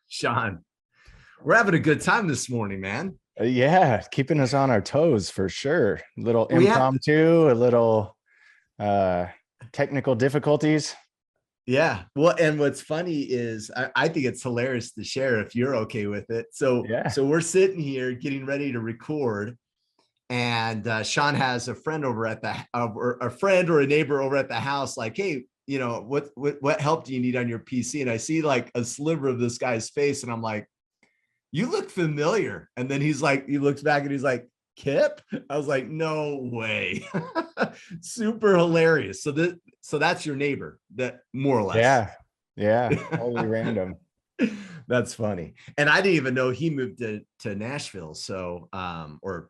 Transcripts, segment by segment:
Sean, we're having a good time this morning, man. Yeah, keeping us on our toes for sure. A little We have, impromptu, a little uh technical difficulties. yeah. Well, and what's funny is I think it's hilarious to share if you're okay with it. So, Yeah. so we're sitting here getting ready to record, and Sean has a friend over at the or a friend or a neighbor over at the house, like, hey, what help do you need on your PC? And I see like a sliver of this guy's face, and I'm like, you look familiar. And then he's like, he looks back and he's like, Kip? I was like, no way. Super hilarious. So that's your neighbor, that more or less. Yeah. Yeah. Totally random. That's funny. And I didn't even know he moved to Nashville. So or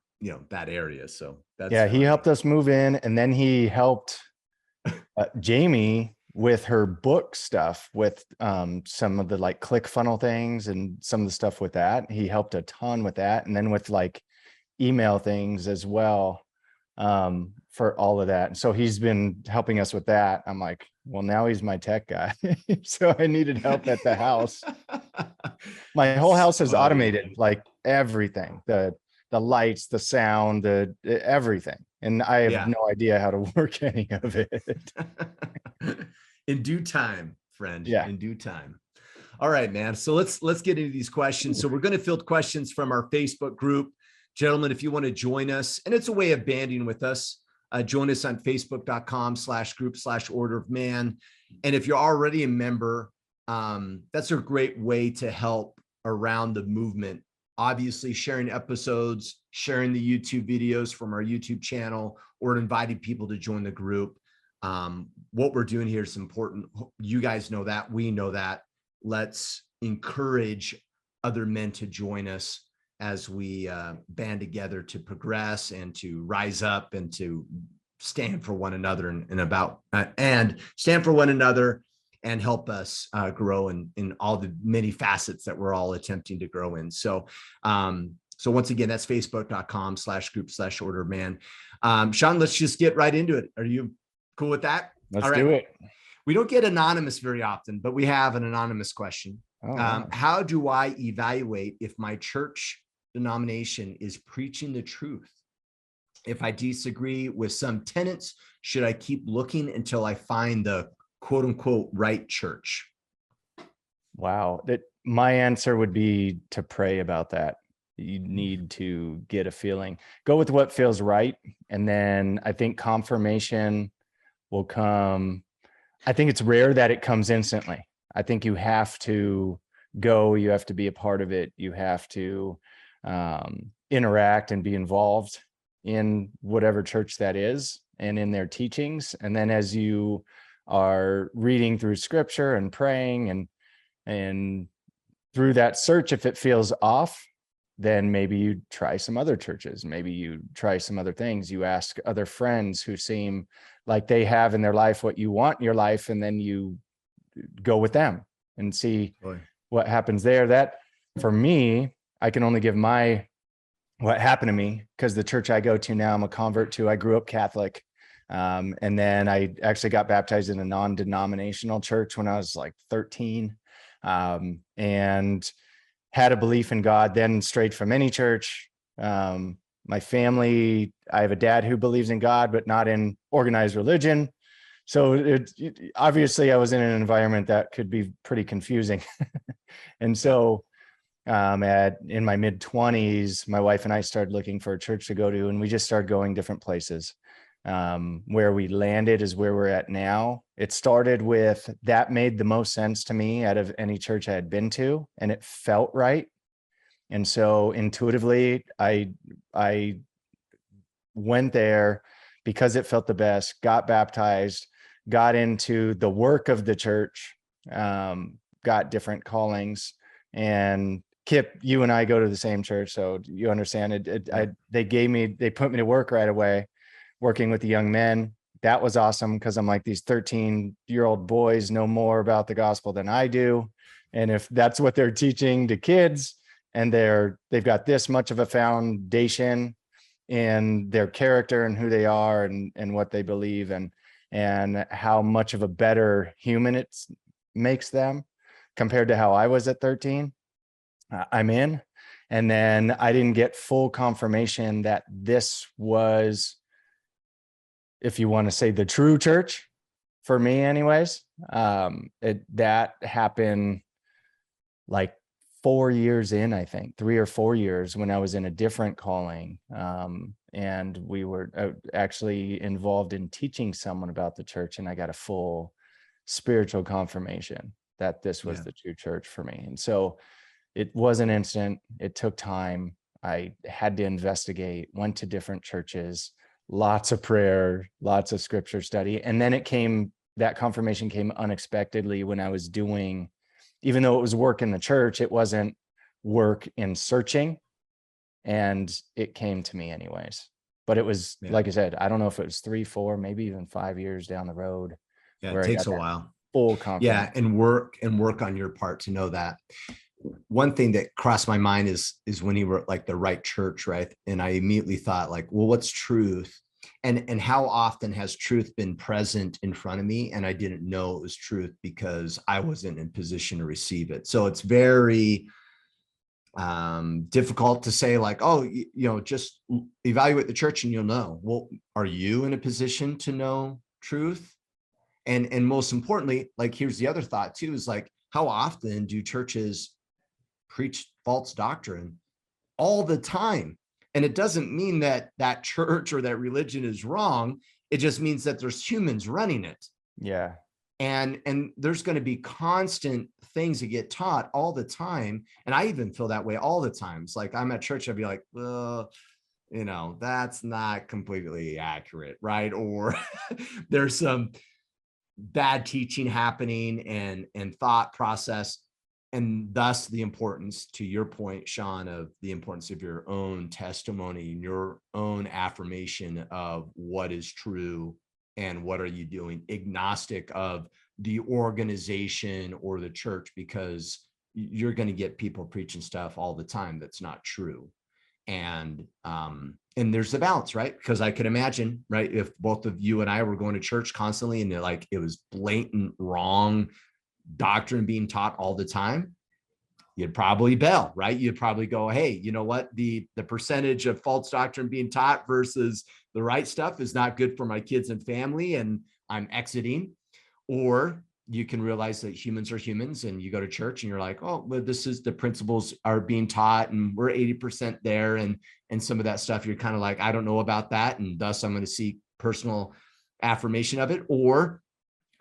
that area. So that's Yeah, he funny. helped us move in, and then he helped Jamie with her book stuff, with some of the like click funnel things and some of the stuff with that. He helped a ton with that, and then with like email things as well, for all of that. And so he's been helping us with that. I'm like, well, now he's my tech guy. So I needed help at the house. My whole house is Funny. automated, like everything, the lights, the sound, the everything. And I have Yeah. no idea how to work any of it. In due time, friend, Yeah. in due time. All right, man. So let's get into these questions. So we're going to field questions from our Facebook group. Gentlemen, if you want to join us, and it's a way of banding with us, join us on facebook.com/group/order of man. And if you're already a member, that's a great way to help around the movement. Obviously, sharing episodes, sharing the YouTube videos from our YouTube channel, or inviting people to join the group. What we're doing here is important. You guys know that. We know that. Let's encourage other men to join us as we band together to progress and to rise up and to stand for one another and stand for one another and help us grow in all the many facets that we're all attempting to grow in. So once again, that's facebook.com/group/order man. Sean, let's just get right into it. Are you cool with that? Let's All do right. it. We don't get anonymous very often, but we have an anonymous question. Oh, wow. How do I evaluate if my church denomination is preaching the truth? If I disagree with some tenets, should I keep looking until I find the quote unquote right church? Wow. My answer would be to pray about that. You need to get a feeling, go with what feels right. And then I think confirmation will come. I think it's rare that it comes instantly. I think you have to go, you have to be a part of it. You have to interact and be involved in whatever church that is and in their teachings. And then as you are reading through scripture and praying and through that search, if it feels off, then maybe you try some other churches. Maybe you try some other things. You ask other friends who seem like they have in their life what you want in your life, and then you go with them and see what happens there. That, for me, I can only give what happened to me, because the church I go to now, I'm a convert to. I grew up Catholic. And then I actually got baptized in a non-denominational church when I was like 13. And had a belief in God, then strayed from any church. My family, I have a dad who believes in God, but not in organized religion. So obviously I was in an environment that could be pretty confusing. And so in my mid-20s, my wife and I started looking for a church to go to, and we just started going different places. Where we landed is where we're at now. It started with that made the most sense to me out of any church I had been to, and it felt right. And so intuitively, I went there because it felt the best, got baptized, got into the work of the church, got different callings. And Kip, you and I go to the same church, so you understand it. They put me to work right away, working with the young men. That was awesome, because I'm like, these 13-year-old boys know more about the gospel than I do. And if that's what they're teaching to kids, and they've got this much of a foundation in their character and who they are and what they believe and how much of a better human it makes them compared to how I was at 13, I'm in. And then I didn't get full confirmation that this was, if you want to say, the true church for me anyways. That happened like 4 years in, I think 3 or 4 years, when I was in a different calling. And we were actually involved in teaching someone about the church, and I got a full spiritual confirmation that this was the true church for me. And so it wasn't instant. It took time. I had to investigate, went to different churches, lots of prayer, lots of scripture study. And then that confirmation came unexpectedly when I was doing, even though it was work in the church, it wasn't work in searching. And it came to me anyways. But it was, like I said, I don't know if it was 3, 4, maybe even 5 years down the road. Yeah, where it I takes got a that while. full confidence. Yeah, and work on your part to know that. One thing that crossed my mind is when he wrote like the right church, right? And I immediately thought like, well, what's truth? And how often has truth been present in front of me and I didn't know it was truth because I wasn't in position to receive it. So it's very difficult to say like, oh, just evaluate the church and you'll know. Well, are you in a position to know truth? And most importantly, like, here's the other thought too, is like, how often do churches preach false doctrine? All the time. And it doesn't mean that that church or that religion is wrong. It just means that there's humans running it. Yeah. And there's going to be constant things that get taught all the time. And I even feel that way all the times. Like, I'm at church, I'd be like, that's not completely accurate, right? Or there's some bad teaching happening and thought process. And thus the importance, to your point, Sean, of the importance of your own testimony and your own affirmation of what is true and what are you doing, agnostic of the organization or the church, because you're going to get people preaching stuff all the time that's not true. And there's the balance, right? Because I could imagine, right, if both of you and I were going to church constantly and it was blatant wrong doctrine being taught all the time, you'd probably bail, right? You'd probably go, hey, you know what? The percentage of false doctrine being taught versus the right stuff is not good for my kids and family, and I'm exiting. Or you can realize that humans are humans, and you go to church and you're like, oh, well, this is the principles are being taught and we're 80% there. And some of that stuff, you're kind of like, I don't know about that. And thus I'm going to seek personal affirmation of it. Or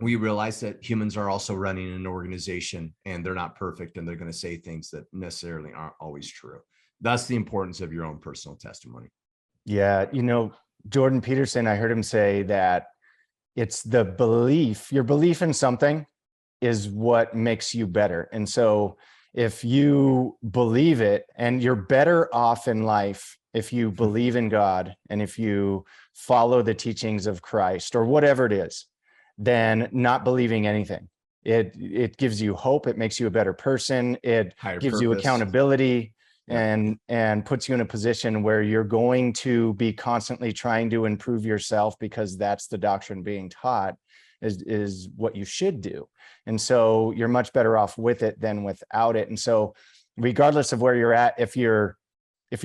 we realize that humans are also running an organization and they're not perfect and they're going to say things that necessarily aren't always true. That's the importance of your own personal testimony. Yeah. Jordan Peterson, I heard him say that it's the belief, your belief in something is what makes you better. And so if you believe it, and you're better off in life if you believe in God and if you follow the teachings of Christ or whatever it is, than not believing anything. It gives you hope. It makes you a better person. It Higher gives you purpose. accountability. And puts you in a position where you're going to be constantly trying to improve yourself, because that's the doctrine being taught is what you should do. And so you're much better off with it than without it. And so regardless of where you're at, if you're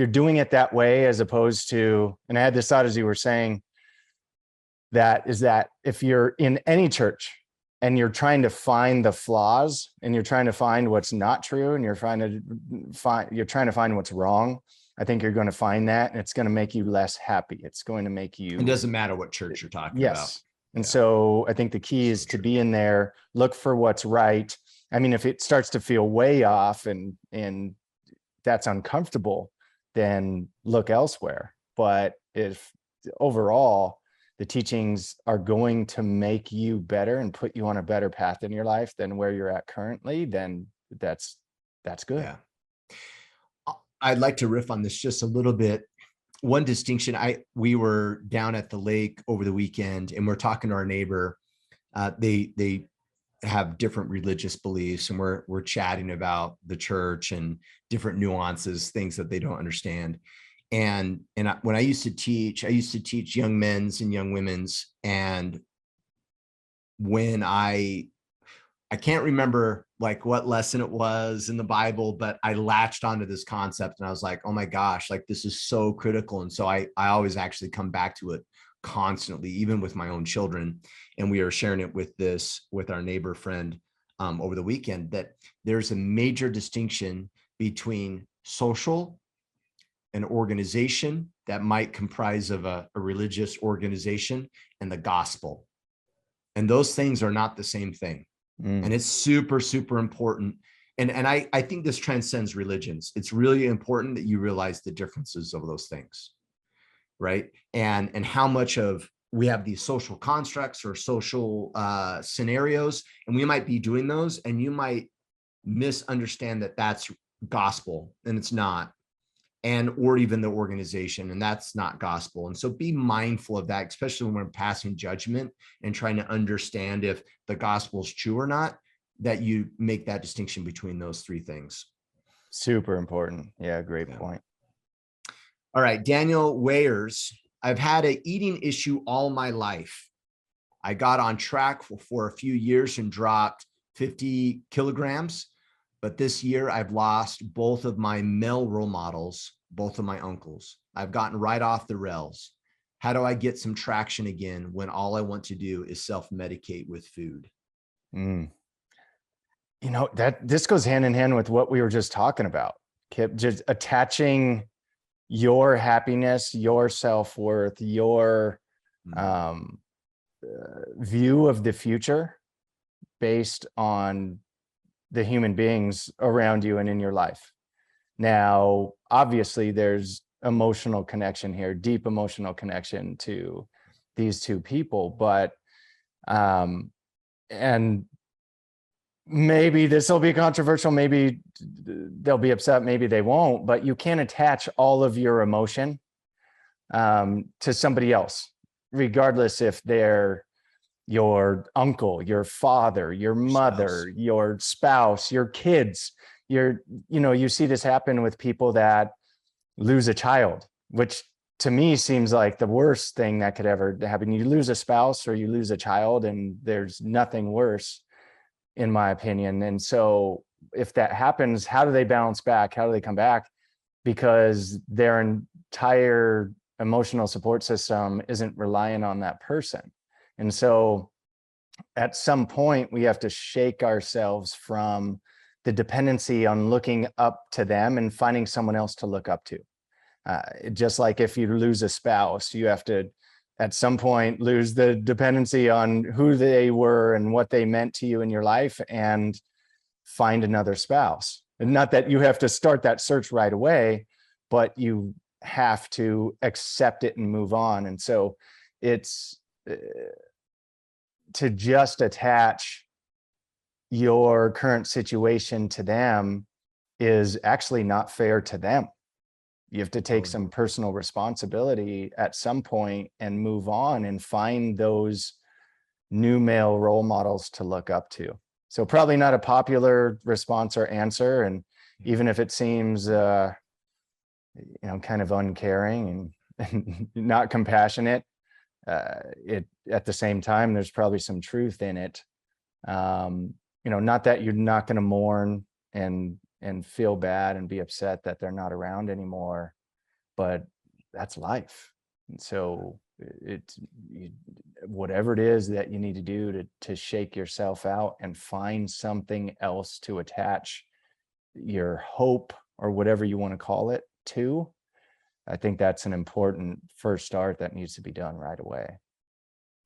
doing it that way, as opposed to, and I had this thought as you were saying, that if you're in any church and you're trying to find the flaws and you're trying to find what's not true and you're trying to find what's wrong, I think you're going to find that, and it's going to make you less happy. It's going to make you. It doesn't matter what church you're talking about. And so I think the key is to be in there, look for what's right. I mean, if it starts to feel way off and that's uncomfortable, then look elsewhere. But if overall the teachings are going to make you better and put you on a better path in your life than where you're at currently, then that's good. Yeah. I'd like to riff on this just a little bit. One distinction, we were down at the lake over the weekend and we're talking to our neighbor. They have different religious beliefs, and we're chatting about the church and different nuances, things that they don't understand. And when I used to teach young men's and young women's. And when I I can't remember like what lesson it was in the Bible, but I latched onto this concept and I was like, oh my gosh, like this is so critical. And so I always actually come back to it constantly, even with my own children. And we are sharing it with our neighbor friend over the weekend, that there's a major distinction between social, an organization that might comprise of a religious organization, and the gospel. And those things are not the same thing. And it's super, super important. And I think this transcends religions. It's really important that you realize the differences of those things, right? And how much of we have these social constructs or social scenarios, and we might be doing those, and you might misunderstand that that's gospel, and it's not, and or even the organization, and that's not gospel. And so be mindful of that, especially when we're passing judgment and trying to understand if the gospel is true or not, that you make that distinction between those three things. Super important. Yeah, great point. All right, Daniel Wayers. I've had an eating issue all my life. I got on track for a few years and dropped 50 kilograms. But this year I've lost both of my male role models, both of my uncles. I've gotten right off the rails. How do I get some traction again when all I want to do is self-medicate with food? You know, that this goes hand in hand with what we were just talking about, Kip, just attaching your happiness, your self-worth, your view of the future based on the human beings around you and in your life. Now, obviously, there's emotional connection here, deep emotional connection to these two people, but and maybe this will be controversial, maybe they'll be upset, maybe they won't, but you can't attach all of your emotion to somebody else, regardless if they're your uncle, your father, your mother, your spouse, your kids. You see this happen with people that lose a child, which to me seems like the worst thing that could ever happen. You lose a spouse or you lose a child, and there's nothing worse, in my opinion. And so if that happens, how do they bounce back? How do they come back? Because their entire emotional support system isn't relying on that person. And so at some point, we have to shake ourselves from the dependency on looking up to them and finding someone else to look up to. Just like if you lose a spouse, you have to, at some point, lose the dependency on who they were and what they meant to you in your life and find another spouse. And not that you have to start that search right away, but you have to accept it and move on. And so it's to just attach your current situation to them is actually not fair to them. You have to take some personal responsibility at some point and move on and find those new male role models to look up to. So probably not a popular response or answer. And even if it seems, kind of uncaring and not compassionate, at the same time, there's probably some truth in it. Not that you're not going to mourn and feel bad and be upset that they're not around anymore, but that's life. And so whatever it is that you need to do to shake yourself out and find something else to attach your hope or whatever you want to call it to, I think that's an important first start that needs to be done right away.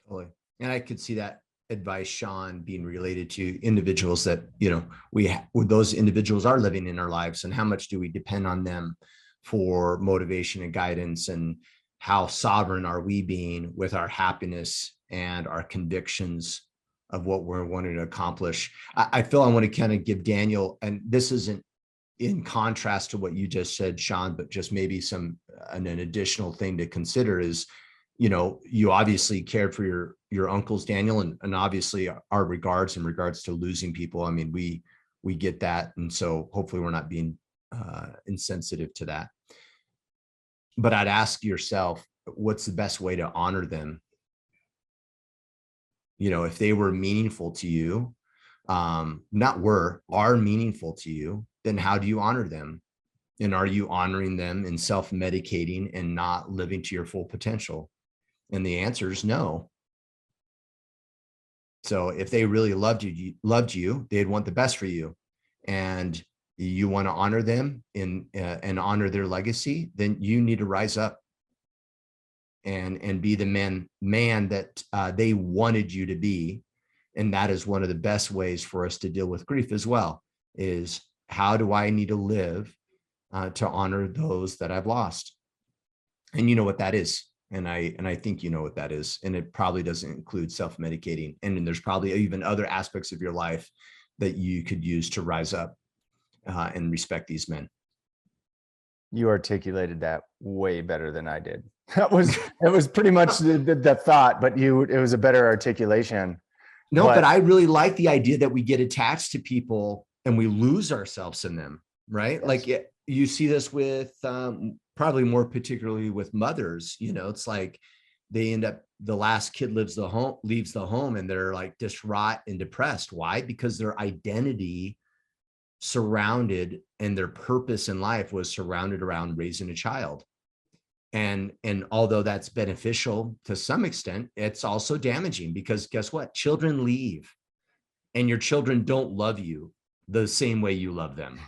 Totally. And I could see that advice, Sean, being related to individuals that, those individuals are living in our lives, and how much do we depend on them for motivation and guidance, and how sovereign are we being with our happiness and our convictions of what we're wanting to accomplish. I feel I want to kind of give Daniel, and this isn't in contrast to what you just said, Sean, but just maybe an additional thing to consider is, you obviously cared for your uncles, Daniel, and obviously our regards in regards to losing people. I mean, we get that. And so hopefully we're not being insensitive to that. But I'd ask yourself, what's the best way to honor them? If they were meaningful to you, are meaningful to you, then how do you honor them? And are you honoring them in self-medicating and not living to your full potential? And the answer is no. So if they really loved you, they'd want the best for you. And you want to honor them and honor their legacy, then you need to rise up and be the man that they wanted you to be. And that is one of the best ways for us to deal with grief as well, is how do I need to live to honor those that I've lost? And you know what that is. And I think you know what that is. And it probably doesn't include self-medicating. And then there's probably even other aspects of your life that you could use to rise up and respect these men. You articulated that way better than I did. It was pretty much the thought, but it was a better articulation. No, but I really like the idea that we get attached to people and we lose ourselves in them, right? Yes. Like you see this with probably more particularly with mothers, it's like they end up, the last kid leaves the home and they're like distraught and depressed. Why? Because their identity surrounded and their purpose in life was surrounded around raising a child. And although that's beneficial to some extent, it's also damaging, because guess what? Children leave and your children don't love you the same way you love them.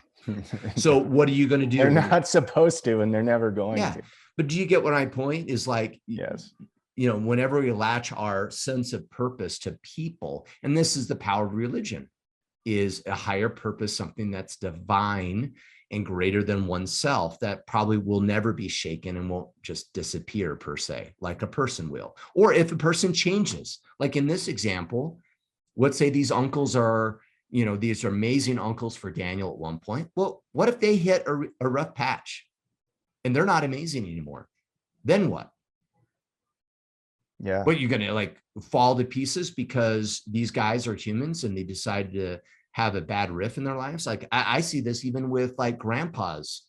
So what are you going to do? They're not supposed to, and they're never going to. But do you get what my point is? Like, yes, whenever we latch our sense of purpose to people, and this is the power of religion, is a higher purpose, something that's divine and greater than oneself, that probably will never be shaken and won't just disappear per se, like a person will. Or if a person changes, like in this example, let's say these uncles are, these are amazing uncles for Daniel at one point. Well, what if they hit a rough patch and they're not amazing anymore? Then what? Yeah. What, you're going to like fall to pieces because these guys are humans and they decide to have a bad riff in their lives? Like I see this even with like grandpas.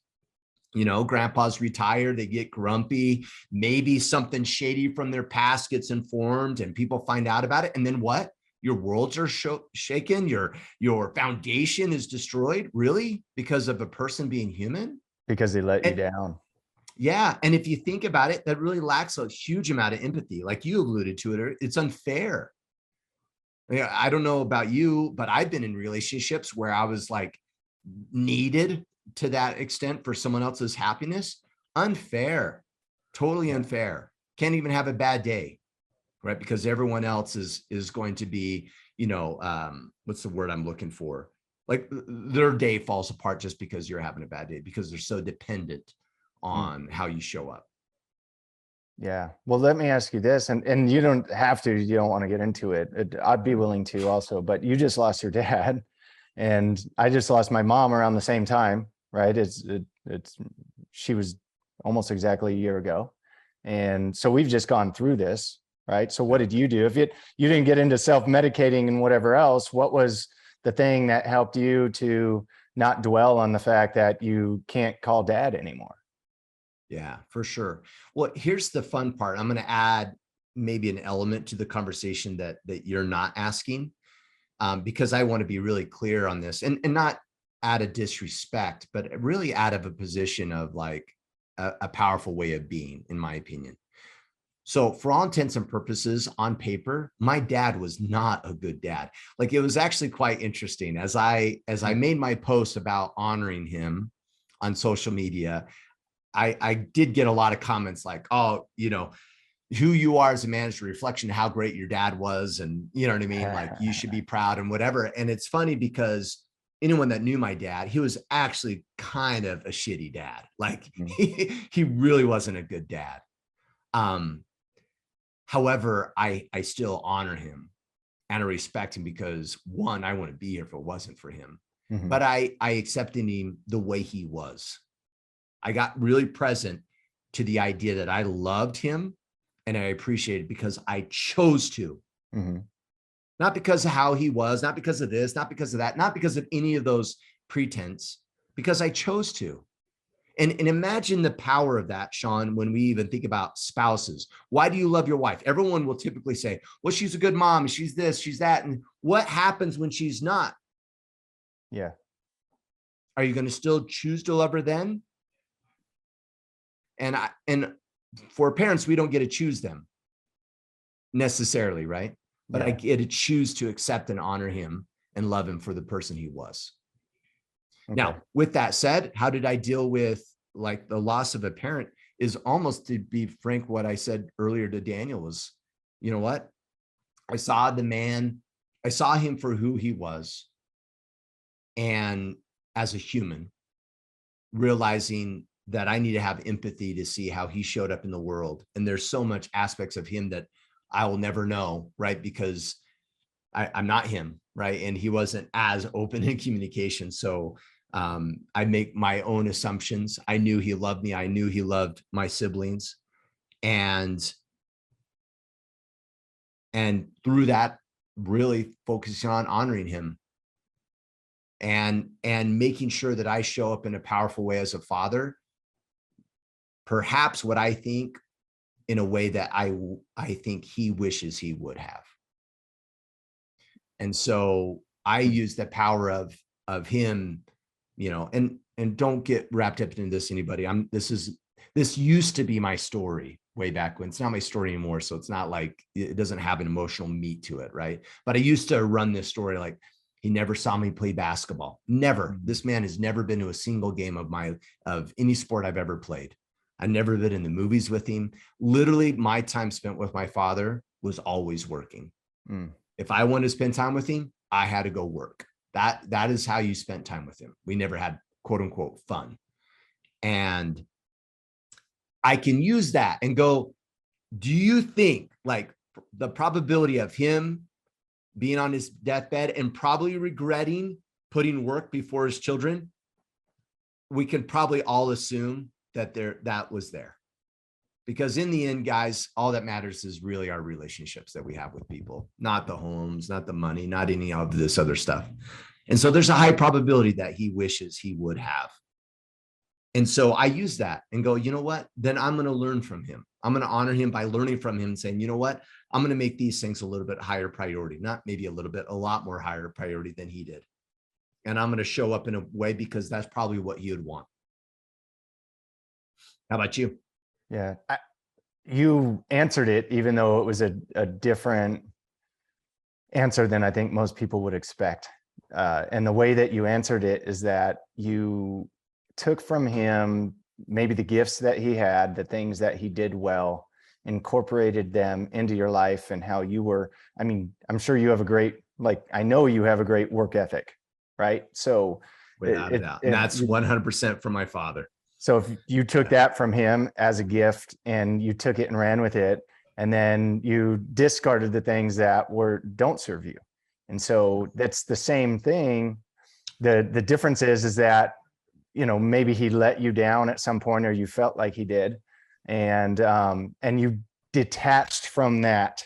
Grandpas retire, they get grumpy, maybe something shady from their past gets informed and people find out about it. And then what? Your worlds are shaken. Your foundation is destroyed. Really? Because of a person being human? Because they let you down. Yeah. And if you think about it, that really lacks a huge amount of empathy. Like you alluded to it, it's unfair. I don't know about you, but I've been in relationships where I was like needed to that extent for someone else's happiness. Unfair, totally unfair. Can't even have a bad day, right? Because everyone else is going to be, what's the word I'm looking for? Like their day falls apart just because you're having a bad day, because they're so dependent on how you show up. Yeah. Well, let me ask you this, and you don't have to, you don't want to get into it. I'd be willing to also, but you just lost your dad and I just lost my mom around the same time, right? She was almost exactly a year ago. And so we've just gone through this, right? So what did you do? If you didn't get into self-medicating and whatever else, what was the thing that helped you to not dwell on the fact that you can't call dad anymore? Yeah, for sure. Well, here's the fun part. I'm going to add maybe an element to the conversation that you're not asking, because I want to be really clear on this, and not out of disrespect, but really out of a position of like a powerful way of being, in my opinion. So for all intents and purposes, on paper, my dad was not a good dad. Like it was actually quite interesting. As I made my post about honoring him on social media, I did get a lot of comments like, oh, who you are as a man is a reflection of how great your dad was. And you know what I mean? Like you should be proud and whatever. And it's funny because anyone that knew my dad, he was actually kind of a shitty dad. Like he really wasn't a good dad. However, I still honor him and I respect him because, one, I wouldn't be here if it wasn't for him. But I accepted him the way he was. I got really present to the idea that I loved him and I appreciated it because I chose to. Not because of how he was, not because of this, not because of that, not because of any of those pretense, because I chose to. And imagine the power of that, Sean, when we even think about spouses. Why do you love your wife? Everyone will typically say, well, she's a good mom, she's this, she's that. And what happens when she's not? Yeah. Are you going to still choose to love her then? And for parents, we don't get to choose them necessarily, right? But I get to choose to accept and honor him and love him for the person he was. Okay. Now, with that said, how did I deal with like the loss of a parent? Is almost, to be frank, what I said earlier to Daniel was, you know what? I saw the man, I saw him for who he was. And as a human, realizing that I need to have empathy to see how he showed up in the world. And there's so much aspects of him that I will never know, right? Because I'm not him, right? And he wasn't as open in communication. So I make my own assumptions. I knew he loved me. I knew he loved my siblings. And through that, really focusing on honoring him and making sure that I show up in a powerful way as a father, perhaps what I think in a way that I think he wishes he would have. And so I use the power of him, you know, and don't get wrapped up into this, anybody. This used to be my story way back when. It's not my story anymore. So it's not like, it doesn't have an emotional meat to it, right? But I used to run this story like, he never saw me play basketball. Never. This man has never been to a single game of any sport I've ever played. I've never been in the movies with him. Literally, my time spent with my father was always working. If I wanted to spend time with him, I had to go work. That is how you spent time with him. We never had quote unquote fun. And I can use that and go, do you think like the probability of him being on his deathbed and probably regretting putting work before his children, we can probably all assume that that was there. Because in the end, guys, all that matters is really our relationships that we have with people, not the homes, not the money, not any of this other stuff. And so there's a high probability that he wishes he would have. And so I use that and go, you know what? Then I'm going to learn from him. I'm going to honor him by learning from him and saying, you know what? I'm going to make these things a little bit higher priority, not maybe a little bit, a lot more higher priority than he did. And I'm going to show up in a way because that's probably what he would want. How about you? Yeah. You answered it, even though it was a different answer than I think most people would expect. And the way that you answered it is that you took from him maybe the gifts that he had, the things that he did well, incorporated them into your life and how you were. I mean, I'm sure you have a great, like, I know you have a great work ethic, right? So without a doubt. And that's 100% from my father. So if you took that from him as a gift and you took it and ran with it, and then you discarded the things that don't serve you. And so that's the same thing. The difference is that, you know, maybe he let you down at some point, or you felt like he did. And you detached from that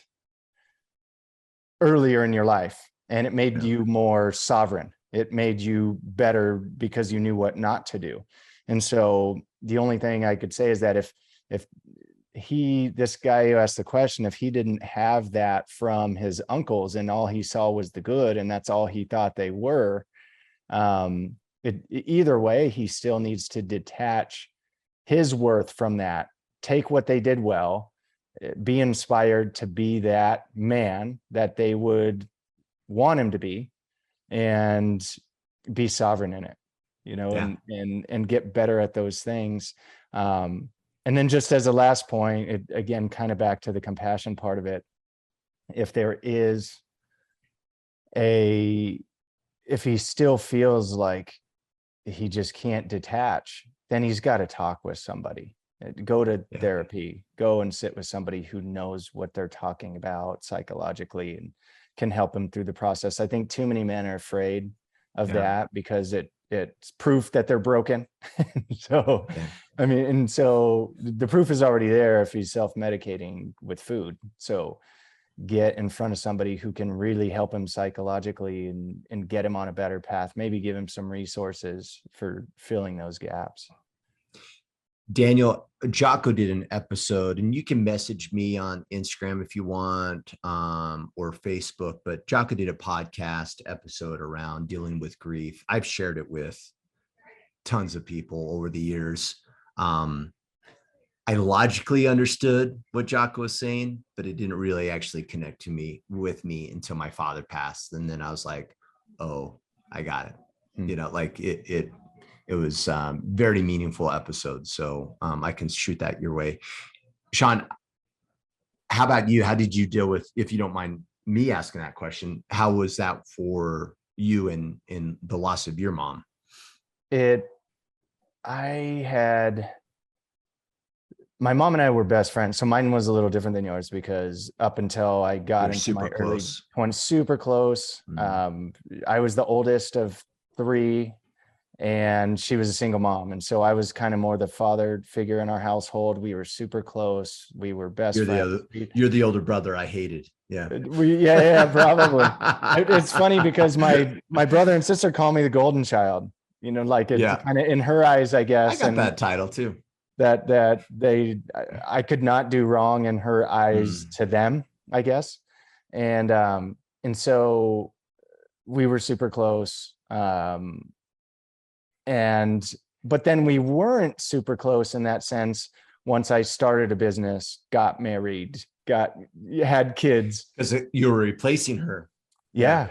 earlier in your life, and it made you more sovereign. It made you better because you knew what not to do. And so the only thing I could say is that if this guy who asked the question, if he didn't have that from his uncles and all he saw was the good, and that's all he thought they were, either way, he still needs to detach his worth from that, take what they did well, be inspired to be that man that they would want him to be, and be sovereign in it, you know, and get better at those things. And then just as a last point, it, again, kind of back to the compassion part of it, if he still feels like he just can't detach, then he's got to talk with somebody. Go to therapy, go and sit with somebody who knows what they're talking about psychologically and can help him through the process. I think too many men are afraid of that because it's proof that they're broken. So, I mean, and so the proof is already there if he's self-medicating with food. So get in front of somebody who can really help him psychologically and get him on a better path, maybe give him some resources for filling those gaps. Daniel, Jocko did an episode, and you can message me on Instagram if you want, or Facebook, but Jocko did a podcast episode around dealing with grief. I've shared it with tons of people over the years. I logically understood what Jocko was saying, but it didn't really actually connect to me with me until my father passed. And then I was like, oh, I got it. Like it was very meaningful episode. So I can shoot that your way. Sean, how about you? How did you deal with, if you don't mind me asking that question, how was that for you in the loss of your mom? My mom and I were best friends. So mine was a little different than yours because up until I got into my early 20s, super close. I was the oldest of 3 and she was a single mom. And so I was kind of more the father figure in our household. We were super close. We were best friends. You're the older brother I hated. Yeah. Yeah, probably. It's funny because my brother and sister call me the golden child, like it's kind of in her eyes, I guess. I got that title too. That I could not do wrong in her eyes to them, I guess. And so we were super close. But then we weren't super close in that sense once I started a business, got married, had kids. Because you were replacing her. Yeah.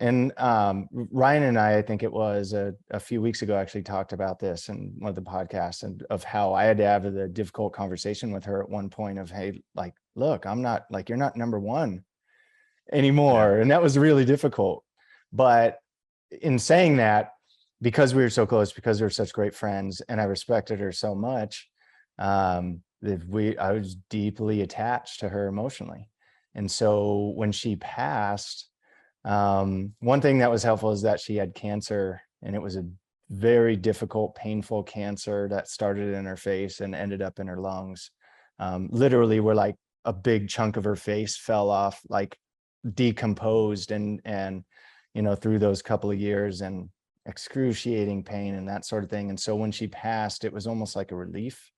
And Ryan and I think it was a few weeks ago, actually talked about this in one of the podcasts, and of how I had to have the difficult conversation with her at one point of, hey, like, look, I'm not, like, you're not number one anymore. Yeah. And that was really difficult. But in saying that, because we were so close, because we were such great friends and I respected her so much, I was deeply attached to her emotionally. And so when she passed, one thing that was helpful is that she had cancer, and it was a very difficult, painful cancer that started in her face and ended up in her lungs. Literally, where like a big chunk of her face fell off, like decomposed, and through those couple of years, and excruciating pain and that sort of thing. And so when she passed, it was almost like a relief,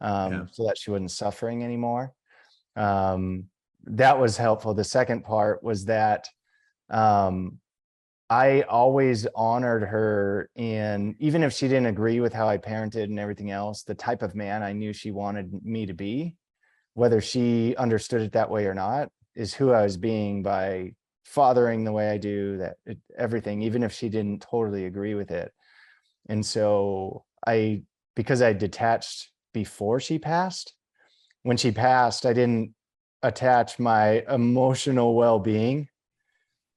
so that she wasn't suffering anymore. That was helpful. The second part was that I always honored her in, even if she didn't agree with how I parented and everything else, the type of man I knew she wanted me to be, whether she understood it that way or not, is who I was being by fathering the way I do, everything, even if she didn't totally agree with it. And so because I detached before she passed, when she passed, I didn't attach my emotional well-being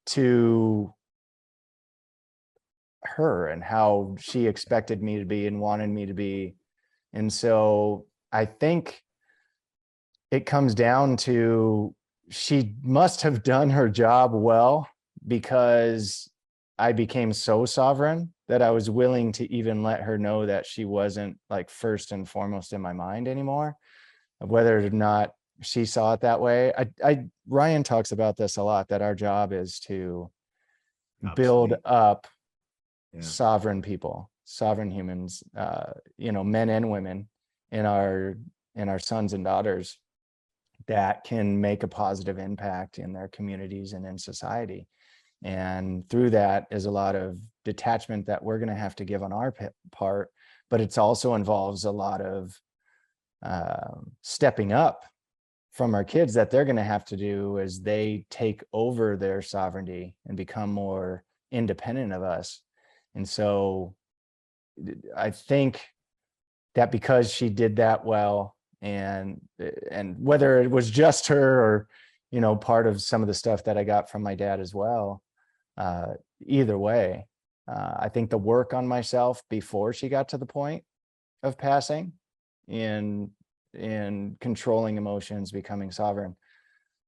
to her and how she expected me to be and wanted me to be. And so I think it comes down to, she must have done her job well, because I became so sovereign that I was willing to even let her know that she wasn't like first and foremost in my mind anymore. Whether or not she saw it that way, Ryan talks about this a lot, that our job is to build up sovereign people, sovereign humans, men and women in our sons and daughters, that can make a positive impact in their communities and in society. And through that is a lot of detachment that we're going to have to give on our part, but it also involves a lot of stepping up from our kids that they're going to have to do as they take over their sovereignty and become more independent of us. And so I think that because she did that well, and whether it was just her or, part of some of the stuff that I got from my dad as well, either way, I think the work on myself before she got to the point of passing, in controlling emotions, becoming sovereign,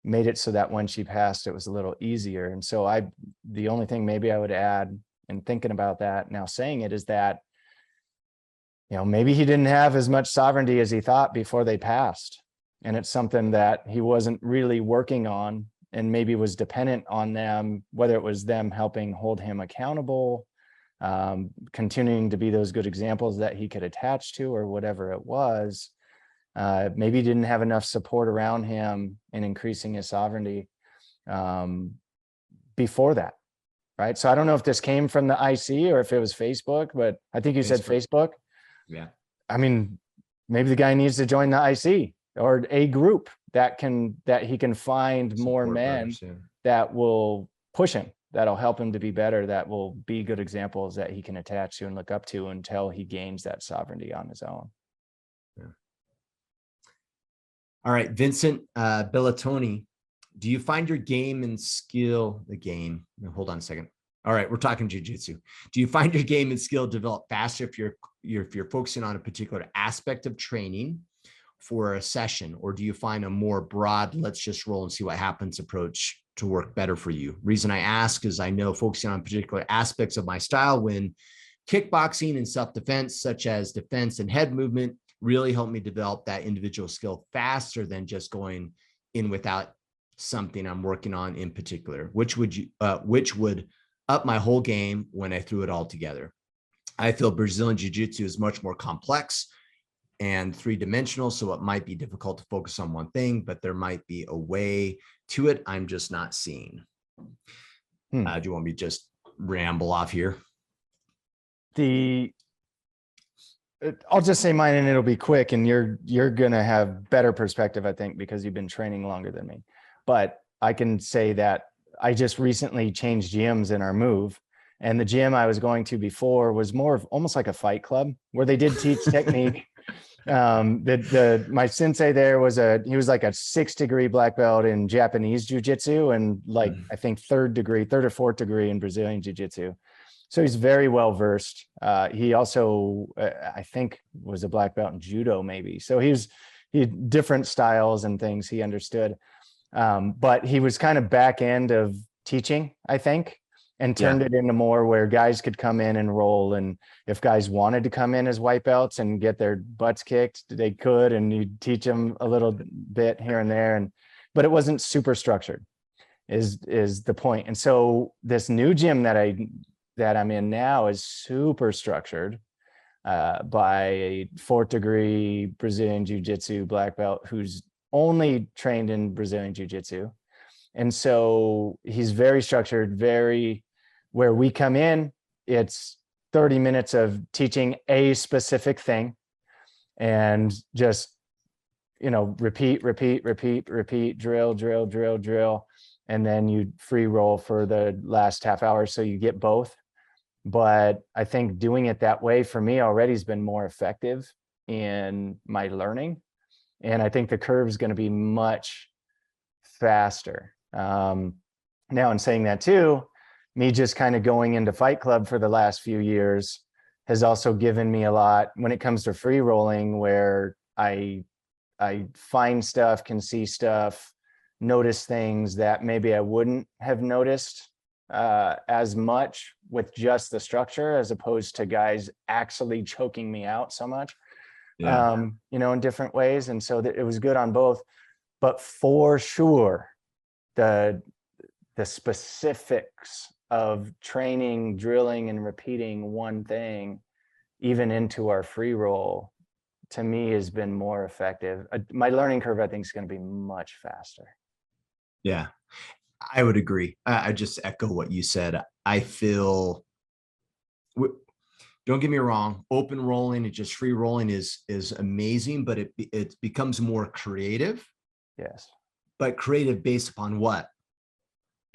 made it so that when she passed, it was a little easier. And so the only thing maybe I would add in thinking about that, now saying it, is that, maybe he didn't have as much sovereignty as he thought before they passed. And it's something that he wasn't really working on, and maybe was dependent on them, whether it was them helping hold him accountable, continuing to be those good examples that he could attach to, or whatever it was. Maybe didn't have enough support around him in increasing his sovereignty before that, right? So I don't know if this came from the IC or if it was Facebook, but I think you said Facebook. Yeah. I mean, maybe the guy needs to join the IC or a group that he can find more men that will push him, that'll help him to be better, that will be good examples that he can attach to and look up to until he gains that sovereignty on his own. Yeah. All right, Vincent Bellatoni, do you find your game and skill, hold on a second. All right, we're talking jiu-jitsu. Do you find your game and skill develop faster if you're focusing on a particular aspect of training for a session, or do you find a more broad, let's just roll and see what happens approach to work better for you? Reason I ask is I know focusing on particular aspects of my style when kickboxing and self-defense, such as defense and head movement, really helped me develop that individual skill faster than just going in without something I'm working on in particular, which would up my whole game when I threw it all together. I feel Brazilian Jiu-Jitsu is much more complex and three-dimensional, so it might be difficult to focus on one thing, but there might be a way to it I'm just not seeing. Do you want me to just ramble off here? I'll just say mine and it'll be quick, and you're gonna have better perspective, I think, because you've been training longer than me. But I can say that I just recently changed gyms in our move, and the gym I was going to before was more of almost like a fight club where they did teach technique. My sensei there he was like a 6-degree black belt in Japanese jiu-jitsu, and like I think 3rd or 4th degree in Brazilian jiu-jitsu. So he's very well versed. He also, I think, was a black belt in judo, maybe. So he had different styles and things he understood. But he was kind of back end of teaching, I think, and turned it into more where guys could come in and roll. And if guys wanted to come in as white belts and get their butts kicked, they could, and you'd teach them a little bit here and there. But it wasn't super structured, is the point. And so this new gym that I'm in now is super structured by a 4th degree Brazilian Jiu-Jitsu black belt who's only trained in Brazilian Jiu-Jitsu. And so he's very structured, where we come in, it's 30 minutes of teaching a specific thing and just, repeat, drill. And then you free roll for the last half hour. So you get both. But I think doing it that way for me already has been more effective in my learning. And I think the curve is going to be much faster. Now, in saying that too, me just kind of going into Fight Club for the last few years has also given me a lot when it comes to free rolling, where I find stuff, can see stuff, notice things that maybe I wouldn't have noticed as much with just the structure, as opposed to guys actually choking me out so much, in different ways. And so it was good on both. But for sure, the specifics of training, drilling, and repeating one thing, even into our free roll, to me has been more effective. My learning curve, I think, is going to be much faster. Yeah, I would agree. I just echo what you said. I feel, don't get me wrong, open rolling and just free rolling is amazing, but it becomes more creative. Yes. But creative based upon what?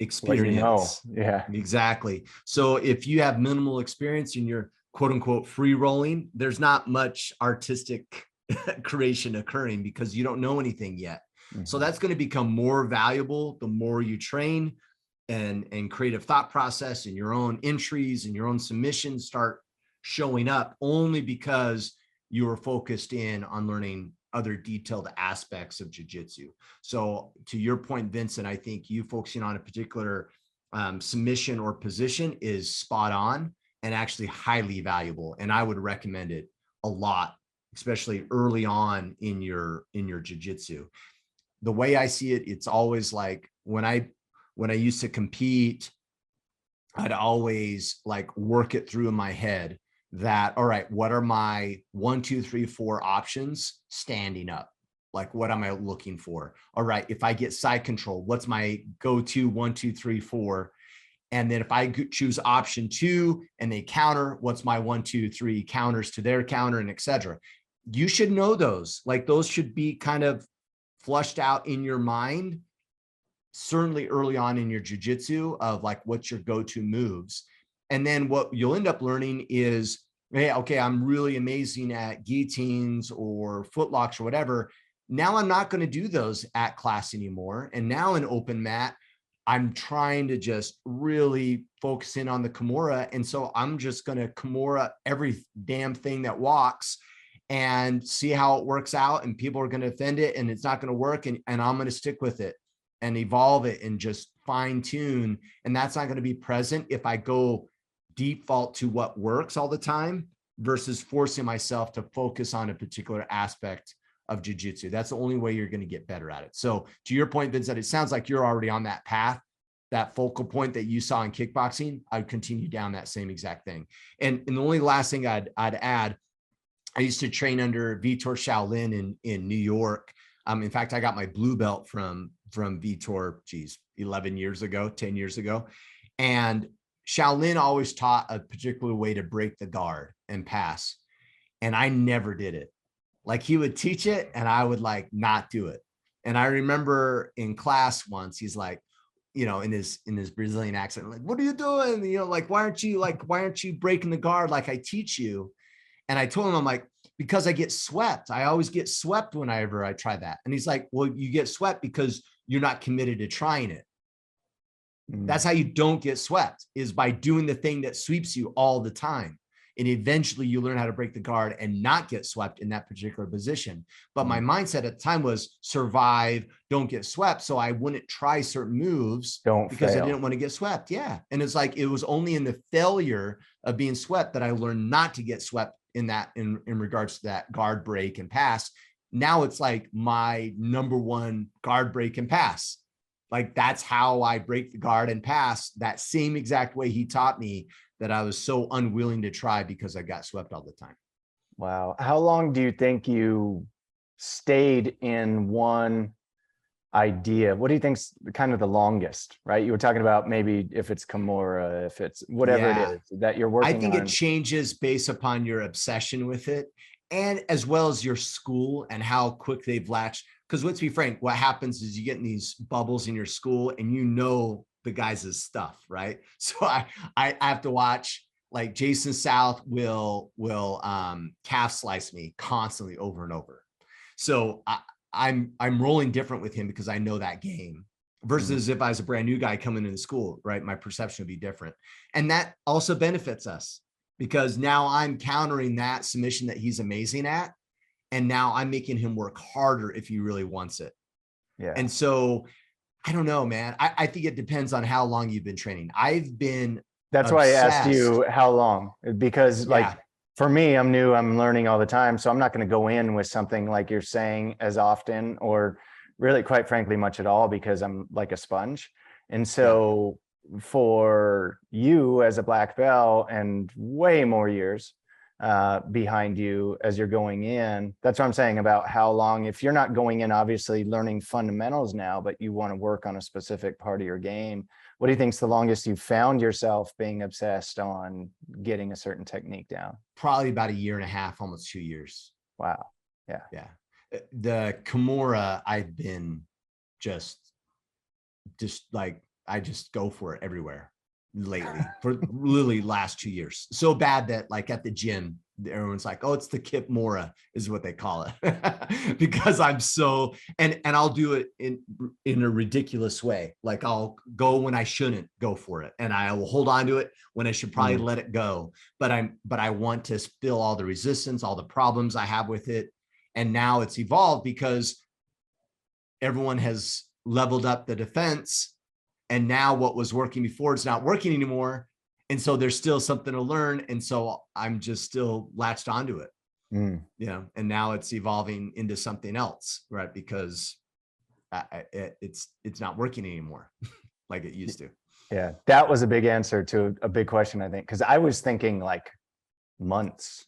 Experience. Yeah, exactly. So if you have minimal experience and you're quote unquote free rolling, there's not much artistic creation occurring because you don't know anything yet. So that's going to become more valuable the more you train, and creative thought process and your own entries and your own submissions start showing up, only because you were focused in on learning other detailed aspects of jiu-jitsu. So to your point, Vincent, I think you focusing on a particular submission or position is spot on and actually highly valuable. And I would recommend it a lot, especially early on in your jiu-jitsu. The way I see it, it's always like when I used to compete, I'd always like work it through in my head that, all right, what are my 1, 2, 3, 4 options standing up? Like, what am I looking for? All right, if I get side control, what's my go-to 1, 2, 3, 4? And then if I choose option 2 and they counter, what's my 1, 2, 3 counters to their counter, and etc. You should know those. Like, those should be kind of flushed out in your mind, certainly early on in your jiu-jitsu, of like what's your go-to moves. And then what you'll end up learning is, hey, okay, I'm really amazing at guillotines or footlocks or whatever. Now I'm not going to do those at class anymore. And now in open mat, I'm trying to just really focus in on the Kimura. And so I'm just going to Kimura every damn thing that walks and see how it works out. And people are going to offend it and it's not going to work. And I'm going to stick with it and evolve it and just fine tune. And that's not going to be present if I go default to what works all the time versus forcing myself to focus on a particular aspect of jiu-jitsu. That's the only way you're going to get better at it. So to your point, Vincent, it sounds like you're already on that path, that focal point that you saw in kickboxing. I would continue down that same exact thing. And the only last thing I'd add, I used to train under Vitor Shaolin in New York. In fact, I got my blue belt from Vitor, 11 years ago, 10 years ago. And Shaolin always taught a particular way to break the guard and pass. And I never did it. Like, he would teach it and I would like not do it. And I remember in class once, he's like, you know, in his Brazilian accent, like, what are you doing? You know, like, why aren't you breaking the guard like I teach you? And I told him, I'm like, because I get swept. I always get swept whenever I try that. And he's like, well, you get swept because you're not committed to trying it. That's how you don't get swept, is by doing the thing that sweeps you all the time. And eventually you learn how to break the guard and not get swept in that particular position. But my mindset at the time was survive, don't get swept. So I wouldn't try certain moves because I didn't want to get swept. Yeah. And it's like, it was only in the failure of being swept that I learned not to get swept in regards to that guard break and pass. Now it's like my number one guard break and pass. Like, that's how I break the guard and pass, that same exact way he taught me, that I was so unwilling to try because I got swept all the time. Wow. How long do you think you stayed in one idea? What do you think's kind of the longest, right? You were talking about maybe if it's Kimura, if it's whatever it is that you're working on. I think it changes based upon your obsession with it, and as well as your school and how quick they've latched. Because let's be frank, what happens is you get in these bubbles in your school and you know the guys' stuff, right? So I have to watch, like, Jason South will calf slice me constantly over and over. So I'm rolling different with him because I know that game, versus if I was a brand new guy coming into school, right? My perception would be different. And that also benefits us because now I'm countering that submission that he's amazing at. And now I'm making him work harder if he really wants it. Yeah. And so I don't know, man. I think it depends on how long you've been training. I've been That's why I asked you how long, because like for me, I'm new, I'm learning all the time. So I'm not going to go in with something like you're saying as often, or really, quite frankly, much at all, because I'm like a sponge. And so for you as a black belt and way more years behind you as you're going in, that's what I'm saying about how long. If you're not going in obviously learning fundamentals now, but you want to work on a specific part of your game, what do you think is the longest you've found yourself being obsessed on getting a certain technique down? Probably about 1.5 years, almost 2 years. Wow. Yeah. The Kimura, I've been just like, I just go for it everywhere lately for literally last 2 years. So bad that, like, at the gym, everyone's like, oh, it's the Kip Mora is what they call it. Because I'm so, and I'll do it in a ridiculous way. Like, I'll go when I shouldn't go for it, and I will hold on to it when I should probably let it go. But I want to feel all the resistance, all the problems I have with it. And now it's evolved because everyone has leveled up the defense. And now what was working before, it's not working anymore. And so there's still something to learn. And so I'm just still latched onto it. And now it's evolving into something else, right? Because it's not working anymore like it used to. Yeah, that was a big answer to a big question, I think, because I was thinking like months,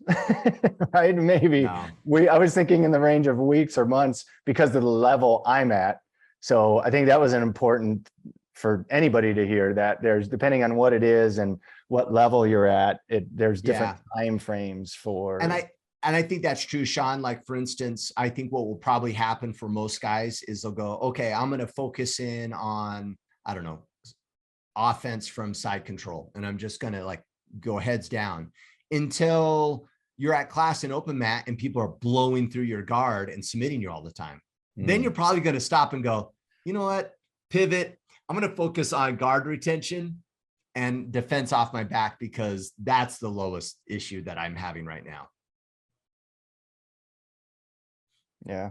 right? Maybe No. I was thinking in the range of weeks or months because of the level I'm at. So I think that was an important for anybody to hear, that there's, depending on what it is and what level you're at, there's different Yeah. time frames for. And I think that's true, Sean. Like, for instance, I think what will probably happen for most guys is they'll go, okay, I'm going to focus in on, I don't know, offense from side control. And I'm just going to like go heads down until you're at class in open mat and people are blowing through your guard and submitting you all the time. Then you're probably going to stop and go, you know what, pivot. I'm going to focus on guard retention and defense off my back, because that's the lowest issue that I'm having right now. Yeah.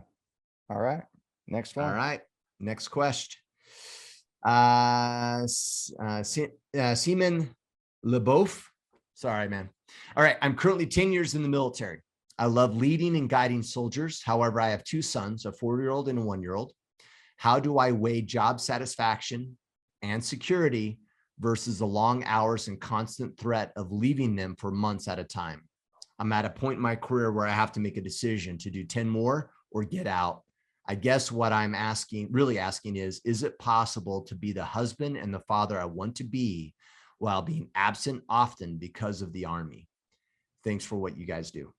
All right. Next one. All right. Next question. Seaman LeBeouf. Sorry, man. All right. I'm currently 10 years in the military. I love leading and guiding soldiers. However, I have two sons, a 4-year-old and a 1-year-old. How do I weigh job satisfaction and security versus the long hours and constant threat of leaving them for months at a time? I'm at a point in my career where I have to make a decision to do 10 more or get out. I guess what I'm really asking is it possible to be the husband and the father I want to be while being absent often because of the Army? Thanks for what you guys do.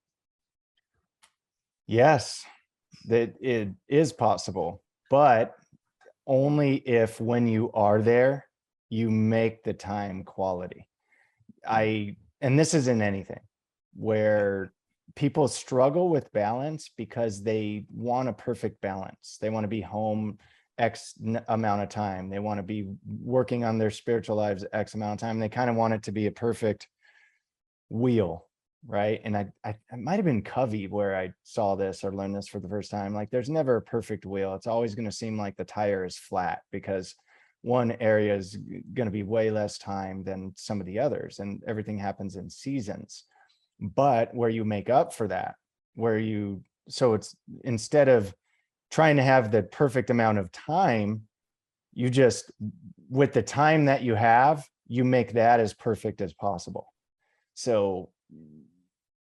Yes, that it is possible, but only if when you are there, you make the time quality. And this isn't anything where people struggle with balance because they want a perfect balance. They want to be home X amount of time. They want to be working on their spiritual lives X amount of time. They kind of want it to be a perfect wheel, right? And I might have been Covey where I saw this or learned this for the first time. Like, there's never a perfect wheel. It's always going to seem like the tire is flat because one area is going to be way less time than some of the others, and everything happens in seasons. But where you make up for that, so it's, instead of trying to have the perfect amount of time, you just, with the time that you have, you make that as perfect as possible. So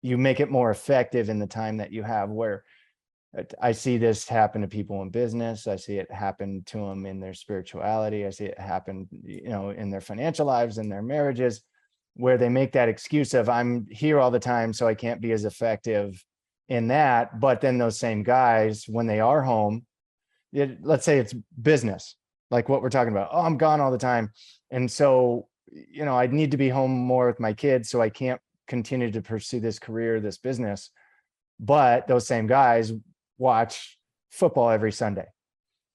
you make it more effective in the time that you have, where I see this happen to people in business. I see it happen to them in their spirituality. I see it happen, in their financial lives, in their marriages, where they make that excuse of, I'm here all the time, so I can't be as effective in that. But then those same guys, when they are home, let's say it's business, like what we're talking about. Oh, I'm gone all the time. And so, I need to be home more with my kids, so I can't continue to pursue this career, this business. But those same guys watch football every Sunday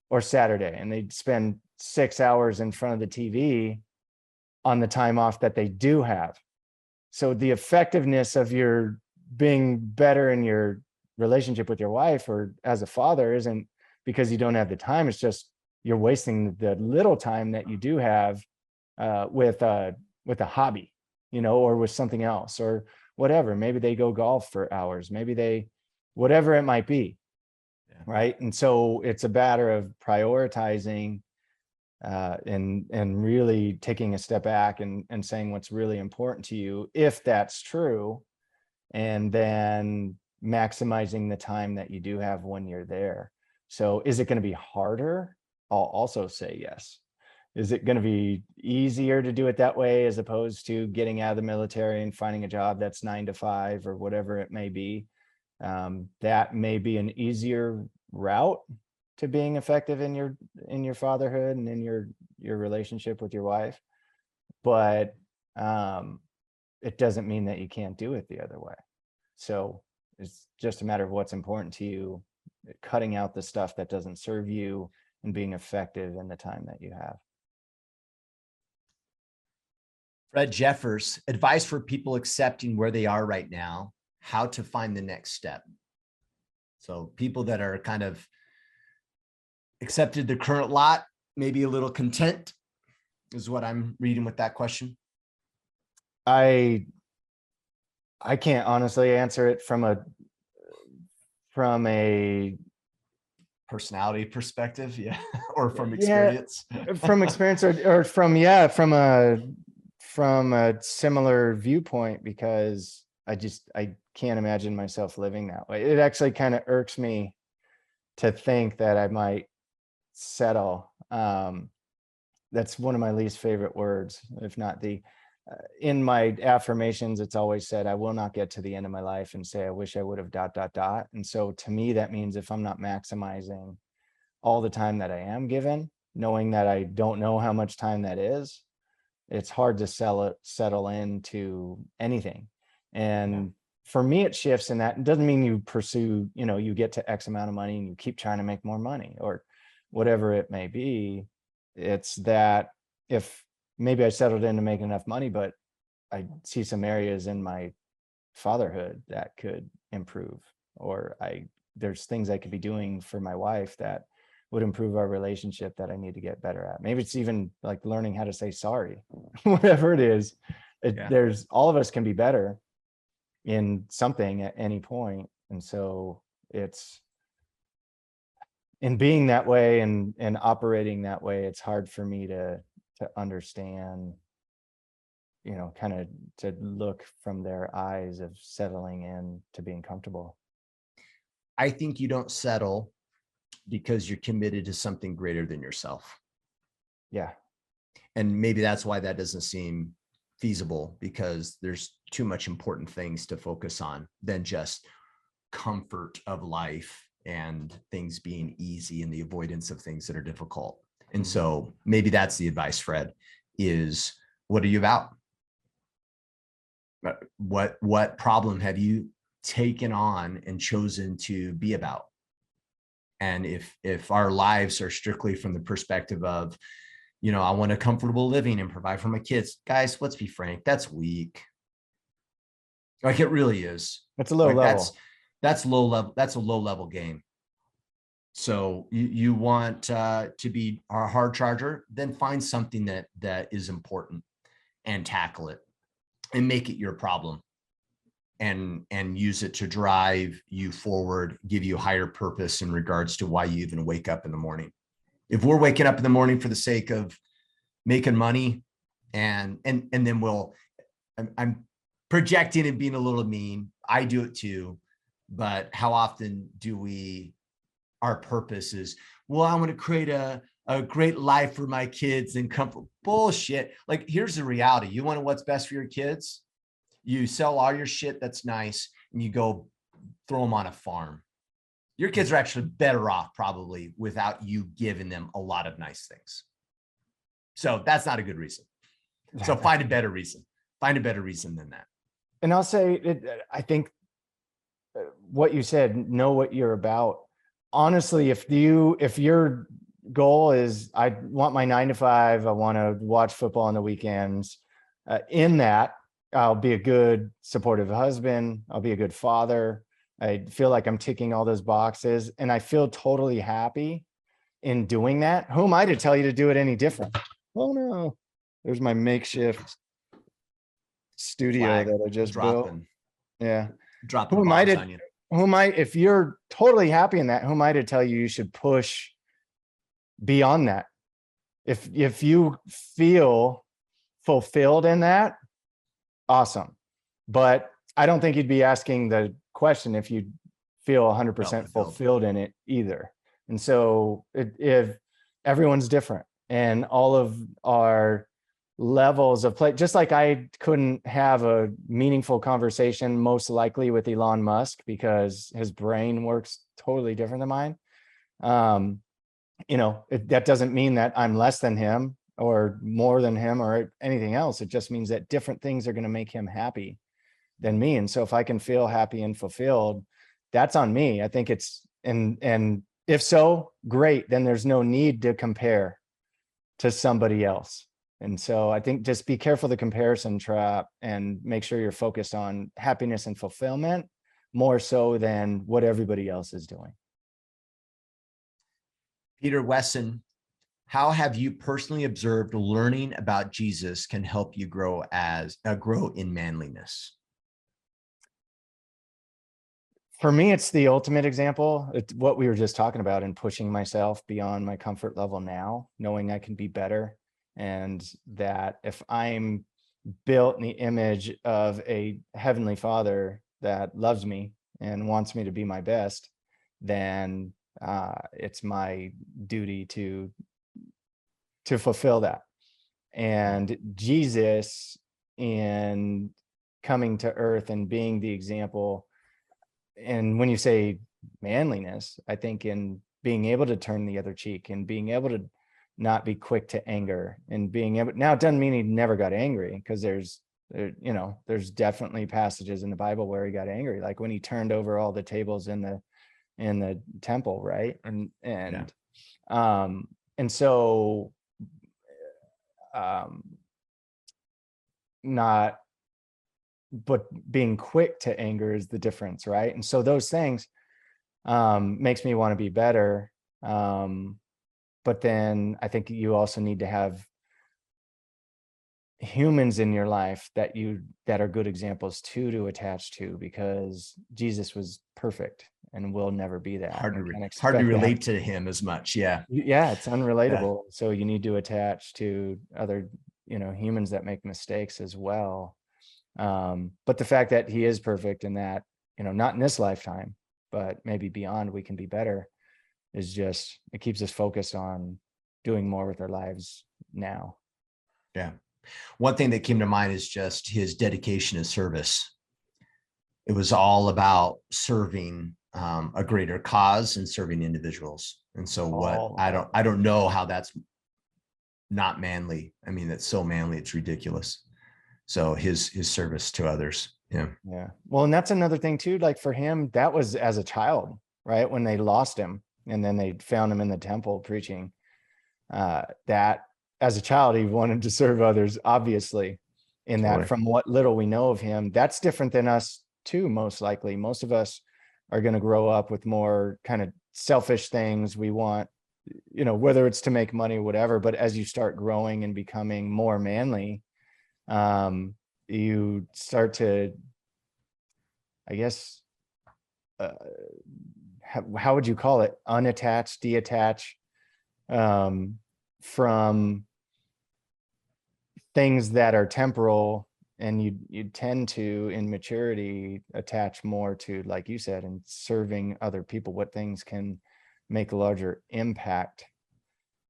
or Saturday, and they spend 6 hours in front of the TV on the time off that they do have. So the effectiveness of your being better in your relationship with your wife or as a father isn't because you don't have the time. It's just you're wasting the little time that you do have with a hobby, or with something else or whatever. Maybe they go golf for hours. Maybe whatever it might be. Yeah. Right. And so it's a matter of prioritizing and really taking a step back and saying what's really important to you, if that's true, and then maximizing the time that you do have when you're there. So is it going to be harder? I'll also say yes. Is it going to be easier to do it that way as opposed to getting out of the military and finding a job that's 9 to 5 or whatever it may be? That may be an easier route to being effective in your fatherhood and in your relationship with your wife, but it doesn't mean that you can't do it the other way. So it's just a matter of what's important to you, cutting out the stuff that doesn't serve you, and being effective in the time that you have. Fred Jeffers, advice for people accepting where they are right now, how to find the next step. So people that are kind of accepted the current lot, maybe a little content, is what I'm reading with that question. I can't honestly answer it from a personality perspective, yeah, or from Yeah, experience. from experience or from, yeah, from a similar viewpoint, because I can't imagine myself living that way. It actually kind of irks me to think that I might settle. That's one of my least favorite words, if not the, in my affirmations, it's always said, I will not get to the end of my life and say, I wish I would have ... And so to me, that means if I'm not maximizing all the time that I am given, knowing that I don't know how much time that is, it's hard to settle into anything. And for me, it shifts in that. It doesn't mean you pursue, you get to X amount of money and you keep trying to make more money or whatever it may be. It's that if maybe I settled in to make enough money, but I see some areas in my fatherhood that could improve, or there's things I could be doing for my wife that would improve our relationship that I need to get better at. Maybe it's even like learning how to say sorry, whatever it is. There's, all of us can be better in something at any point. And so it's, in being that way and operating that way, it's hard for me to understand, kind of to look from their eyes of settling in to being comfortable. I think you don't settle because you're committed to something greater than yourself. Yeah. And maybe that's why that doesn't seem feasible, because there's too much important things to focus on than just comfort of life and things being easy and the avoidance of things that are difficult. And so maybe that's the advice, Fred, is what are you about? What problem have you taken on and chosen to be about? And if our lives are strictly from the perspective of, I want a comfortable living and provide for my kids, guys, let's be frank, that's weak. Like, it really is. It's a low level. That's low level. That's a low level game. So you want to be a hard charger, then find something that is important and tackle it and make it your problem and use it to drive you forward, give you higher purpose in regards to why you even wake up in the morning. If we're waking up in the morning for the sake of making money and then I'm projecting and being a little mean. I do it too. But how often our purpose is, well, I want to create a great life for my kids and comfort. Bullshit. Like, here's the reality. You want what's best for your kids? You sell all your shit that's nice and you go throw them on a farm. Your kids are actually better off probably without you giving them a lot of nice things. So that's not a good reason. So find a better reason. Find a better reason than that. And I'll say, I think what you said, know what you're about. Honestly, if your goal is, I want my 9 to 5, I want to watch football on the weekends, in that I'll be a good supportive husband, I'll be a good father, I feel like I'm ticking all those boxes and I feel totally happy in doing that. Who am I to tell you to do it any different? Oh no, there's my makeshift studio that I just built. Yeah. Dropping bombs on you. Who am I, if you're totally happy in that, who am I to tell you you should push beyond that? If you feel fulfilled in that, awesome. But I don't think you'd be asking the question if you feel 100% fulfilled in it either. And so if everyone's different and all of our levels of play, just like I couldn't have a meaningful conversation most likely with Elon Musk because his brain works totally different than mine. That doesn't mean that I'm less than him or more than him or anything else. It just means that different things are going to make him happy than me. And so if I can feel happy and fulfilled, that's on me. I think it's, and if so, great, then there's no need to compare to somebody else. And so I think just be careful of the comparison trap and make sure you're focused on happiness and fulfillment more so than what everybody else is doing. Peter Wesson, how have you personally observed learning about Jesus can help you grow in manliness? For me, it's the ultimate example. It's what we were just talking about, and pushing myself beyond my comfort level now, knowing I can be better. And that if I'm built in the image of a heavenly father that loves me and wants me to be my best, then it's my duty to fulfill that. And Jesus, in coming to earth and being the example, and when you say manliness, I think in being able to turn the other cheek and being able to not be quick to anger, and being able, now it doesn't mean he never got angry, because there's definitely passages in the Bible where he got angry, like when he turned over all the tables in the temple, right? And so not, but being quick to anger is the difference, right? And so those things makes me want to be better. But then I think you also need to have humans in your life that are good examples to attach to, because Jesus was perfect and will never be that. Hard to relate to him as much. Yeah. It's unrelatable. Yeah. So you need to attach to other, humans that make mistakes as well. But the fact that he is perfect, and that, not in this lifetime, but maybe beyond, we can be better, is just, it keeps us focused on doing more with our lives now. Yeah. One thing that came to mind is just his dedication to service. It was all about serving a greater cause and serving individuals. And so I don't know how that's not manly. I mean, that's so manly, it's ridiculous. So his service to others. Yeah. Yeah. Well, and that's another thing too, like for him, that was as a child, right? When they lost him and then they found him in the temple preaching, that as a child, he wanted to serve others, obviously, in that, from what little we know of him. That's different than us too, most likely. Most of us are going to grow up with more kind of selfish things. We want, whether it's to make money or whatever, but as you start growing and becoming more manly, you start to, I guess, how would you call it? Unattach, detach, from things that are temporal, and you tend to, in maturity, attach more to, like you said, and serving other people, what things can make a larger impact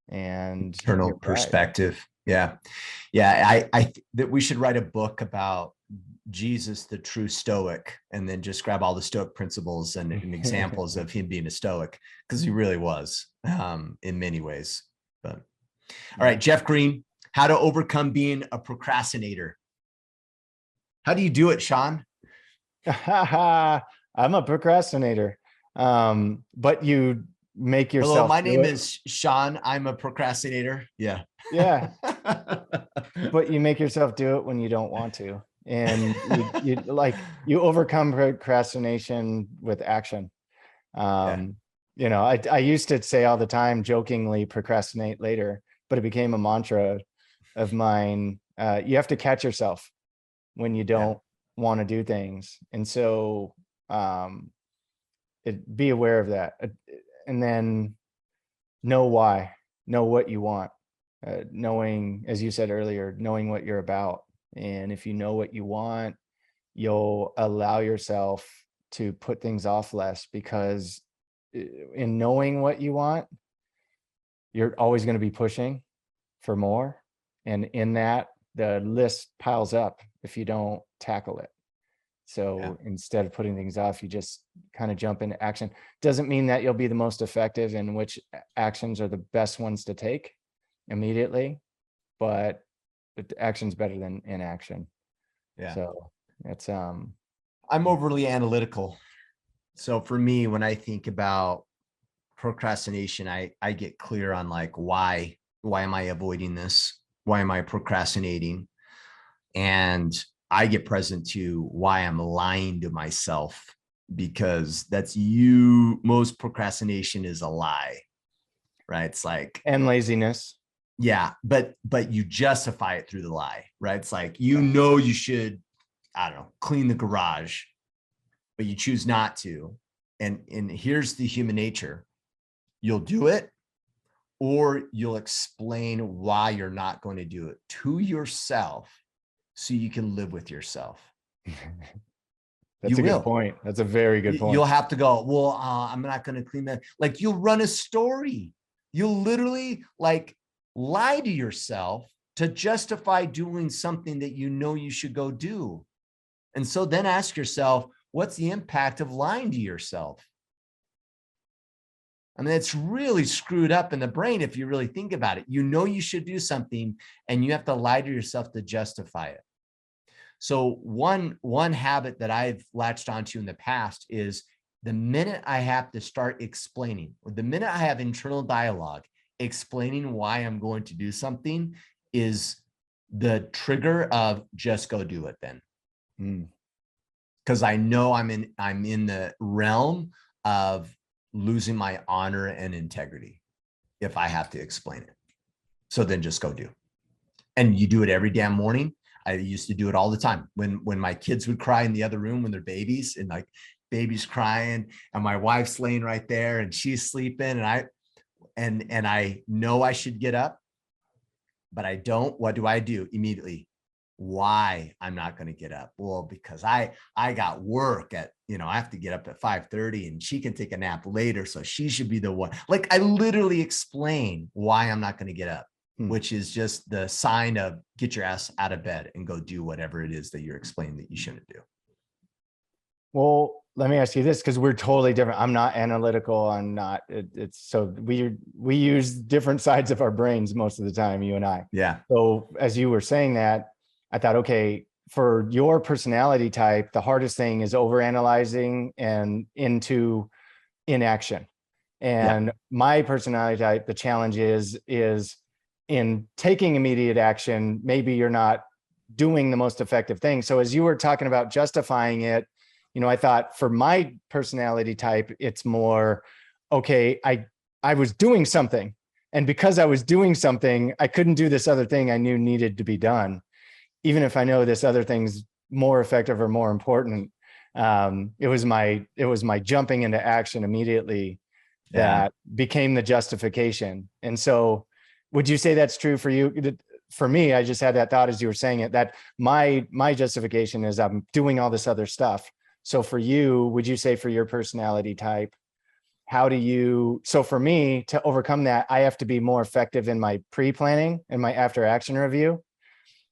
and eternal perspective. Yeah. I that we should write a book about Jesus, the true Stoic, and then just grab all the Stoic principles and examples of him being a Stoic, because he really was, in many ways. But all right, Jeff Green, how to overcome being a procrastinator. How do you do it, Sean? I'm a procrastinator. But you make yourself. Hello, my name is Sean. I'm a procrastinator. Yeah. Yeah. But you make yourself do it when you don't want to. And you overcome procrastination with action. I used to say all the time, jokingly, procrastinate later, but it became a mantra of mine. You have to catch yourself when you don't want to do things. And so be aware of that. And then know why, know what you want, knowing, as you said earlier, knowing what you're about. And if you know what you want, you'll allow yourself to put things off less, because in knowing what you want, you're always going to be pushing for more. And in that, the list piles up if you don't tackle it. So instead of putting things off, you just kind of jump into action. Doesn't mean that you'll be the most effective in which actions are the best ones to take immediately, but action's better than inaction. Yeah. So it's I'm overly analytical. So for me, when I think about procrastination, I get clear on like, why am I avoiding this? Why am I procrastinating? And I get present to why I'm lying to myself, because most procrastination is a lie, right? It's like, and laziness. Yeah. But you justify it through the lie, right? It's like, you should, I don't know, clean the garage, but you choose not to. And here's the human nature. You'll do it, or you'll explain why you're not going to do it to yourself so you can live with yourself. That's a good point. That's a very good point. You'll have to go, well, I'm not going to clean that. Like, you'll run a story. You'll literally like lie to yourself to justify doing something that you know you should go do. And so then ask yourself, what's the impact of lying to yourself? I mean, it's really screwed up in the brain if you really think about it. You know you should do something and you have to lie to yourself to justify it. So one habit that I've latched onto in the past is the minute I have to start explaining, or the minute I have internal dialogue explaining why I'm going to do something, is the trigger of just go do it then. Because I know I'm in the realm of losing my honor and integrity if I have to explain it. So then just go do. And you do it every damn morning. I used to do it all the time when my kids would cry in the other room when they're babies, and like baby's crying and my wife's laying right there and she's sleeping, and I know I should get up, but I don't. What do I do immediately? Why I'm not going to get up? Well, because I got work at, I have to get up at 5:30 and she can take a nap later. So she should be the one. Like, I literally explain why I'm not going to get up, which is just the sign of get your ass out of bed and go do whatever it is that you're explaining that you shouldn't do. Well, let me ask you this, because we're totally different. I'm not analytical. I'm not, it's so we use different sides of our brains most of the time, you and I. Yeah. So as you were saying that, I thought, okay, for your personality type, the hardest thing is overanalyzing and into inaction. And my personality type, the challenge is in taking immediate action, maybe you're not doing the most effective thing. So as you were talking about justifying it, I thought for my personality type, it's more, okay, I was doing something. And because I was doing something, I couldn't do this other thing I knew needed to be done, even if I know this other thing's more effective or more important. It was my jumping into action immediately that became the justification. And so would you say that's true for you? For me, I just had that thought as you were saying it, that my justification is I'm doing all this other stuff. So for you, would you say for your personality type, so for me to overcome that, I have to be more effective in my pre-planning and my after action review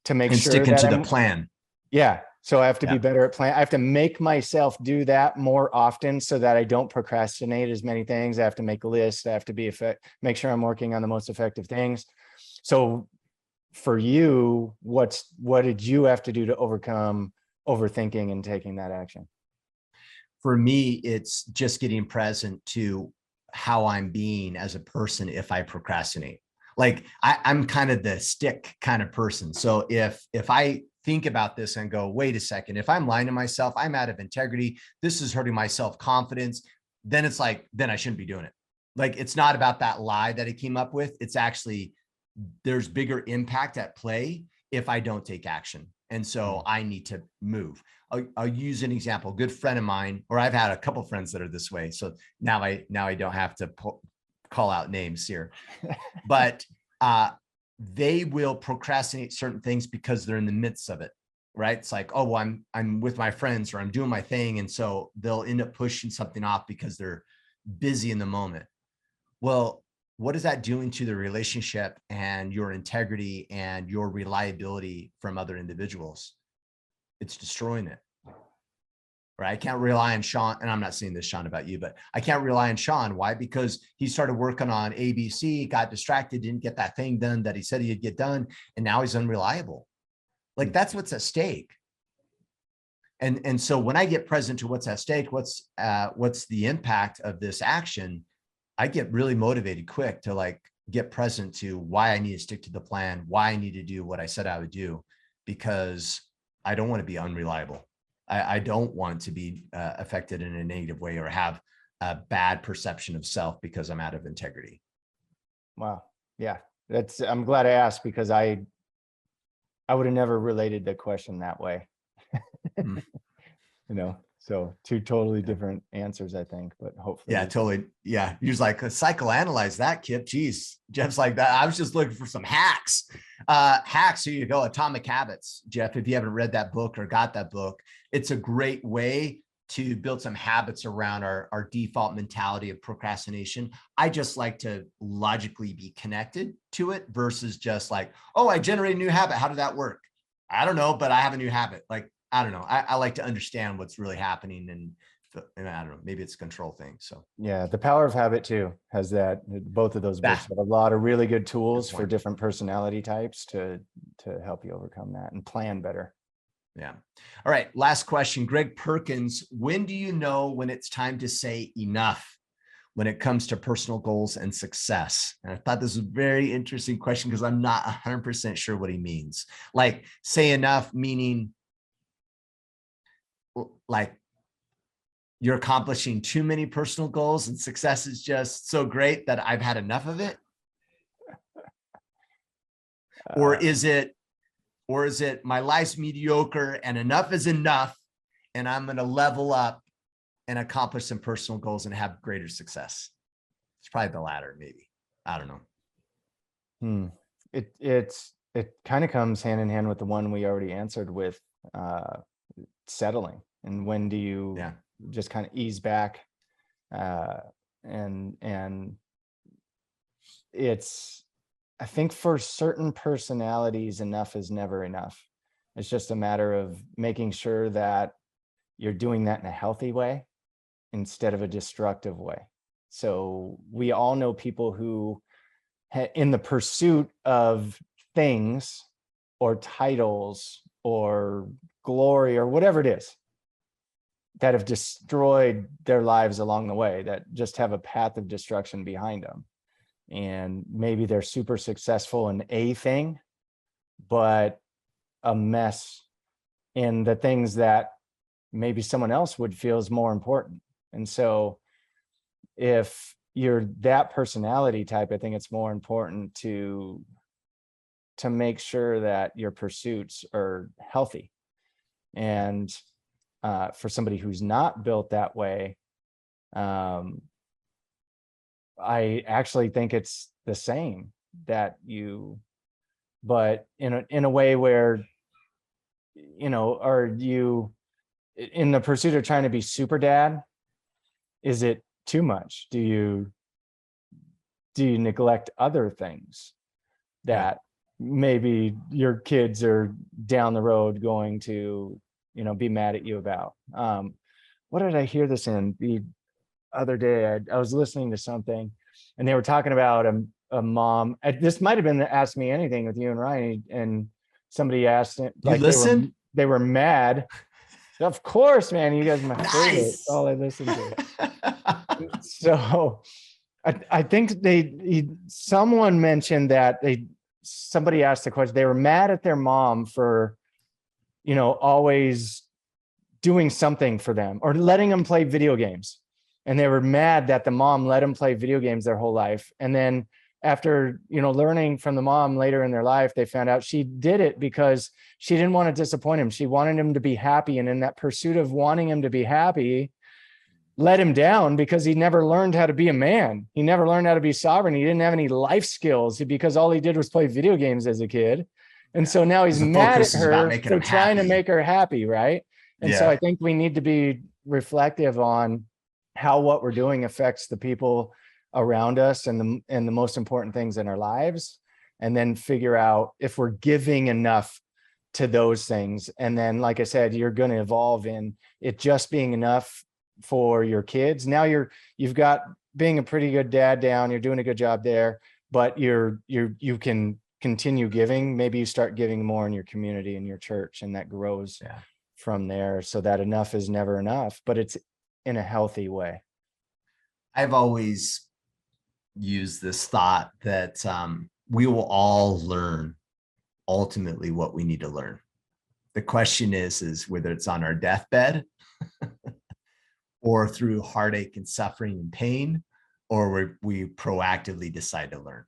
to make sure sticking that to the plan. Yeah. So I have to be better at plan. I have to make myself do that more often so that I don't procrastinate as many things. I have to make lists. I have to make sure I'm working on the most effective things. So for you, what did you have to do to overcome overthinking and taking that action? For me, it's just getting present to how I'm being as a person if I procrastinate. Like, I'm kind of the stick kind of person. So if I think about this and go, wait a second, if I'm lying to myself, I'm out of integrity, this is hurting my self-confidence, then it's like, then I shouldn't be doing it. Like, it's not about that lie that I came up with. It's actually, there's bigger impact at play if I don't take action. And so I need to move. I'll use an example. A good friend of mine, or I've had a couple of friends that are this way. So now I don't have to call out names here, but they will procrastinate certain things because they're in the midst of it, right? It's like, oh, well, I'm with my friends or I'm doing my thing. And so they'll end up pushing something off because they're busy in the moment. Well, what is that doing to the relationship and your integrity and your reliability from other individuals? It's destroying it, right? I can't rely on Sean, and I'm not saying this, Sean, about you, but I can't rely on Sean. Why? Because he started working on ABC, got distracted, didn't get that thing done that he said he'd get done, and now he's unreliable. Like, that's what's at stake. And so when I get present to what's at stake, what's the impact of this action, I get really motivated quick to like get present to why I need to stick to the plan, why I need to do what I said I would do, because I don't want to be unreliable. I don't want to be affected in a negative way or have a bad perception of self because I'm out of integrity. Wow. Yeah. I'm glad I asked, because I would have never related the question that way. So two totally different answers, I think, but hopefully. Yeah, totally. Yeah. You're just like, psychoanalyze that, Kip. Jeez. Jeff's like that. I was just looking for some hacks. Hacks. Here you go. Atomic Habits. Jeff, if you haven't read that book or got that book, it's a great way to build some habits around our default mentality of procrastination. I just like to logically be connected to it versus just like, oh, I generate a new habit. How did that work? I don't know, but I have a new habit. Like, I don't know. I like to understand what's really happening, and I don't know, maybe it's a control thing. So yeah, The Power of Habit too has that. Both of those books have a lot of really good tools for different personality types to help you overcome that and plan better. Yeah. All right. Last question. Greg Perkins, when do you know when it's time to say enough when it comes to personal goals and success? And I thought this was a very interesting question because I'm not 100% sure what he means. Like, say enough, meaning like you're accomplishing too many personal goals and success is just so great that I've had enough of it? Or is it my life's mediocre and enough is enough and I'm going to level up and accomplish some personal goals and have greater success? It's probably the latter, maybe. I don't know. It kind of comes hand in hand with the one we already answered with settling. And when do you just kind of ease back? And it's, I think for certain personalities, enough is never enough. It's just a matter of making sure that you're doing that in a healthy way instead of a destructive way. So we all know people who, in the pursuit of things or titles or glory or whatever it is, that have destroyed their lives along the way, that just have a path of destruction behind them. And maybe they're super successful in a thing, but a mess in the things that maybe someone else would feel is more important. And so if you're that personality type, I think it's more important to make sure that your pursuits are healthy. And for somebody who's not built that way, I actually think it's the same, that but in a way where, are you in the pursuit of trying to be super dad? Is it too much? Do you neglect other things that maybe your kids are down the road going to, be mad at you about? What did I hear this in the other day? I was listening to something and they were talking about a mom. This might've been the Ask Me Anything with you and Ryan, and somebody asked it, like, they were mad. Of course, man, you guys are my favorite. All I listen to. So I think someone mentioned that somebody asked the question, they were mad at their mom for, always doing something for them or letting them play video games. And they were mad that the mom let them play video games their whole life. And then after, learning from the mom later in their life, they found out she did it because she didn't want to disappoint him. She wanted him to be happy. And in that pursuit of wanting him to be happy, let him down because he never learned how to be a man. He never learned how to be sovereign. He didn't have any life skills because all he did was play video games as a kid. And so now he's mad at her for trying to make her happy, right? And so I think we need to be reflective on how what we're doing affects the people around us and the most important things in our lives, and then figure out if we're giving enough to those things. And then, like I said, you're going to evolve in it just being enough for your kids. Now you've got being a pretty good dad down, you're doing a good job there, but you can continue giving. Maybe you start giving more in your community and your church, and that grows from there, so that enough is never enough, but it's in a healthy way. I've always used this thought that we will all learn ultimately what we need to learn. The question is whether it's on our deathbed or through heartache and suffering and pain, or we proactively decide to learn.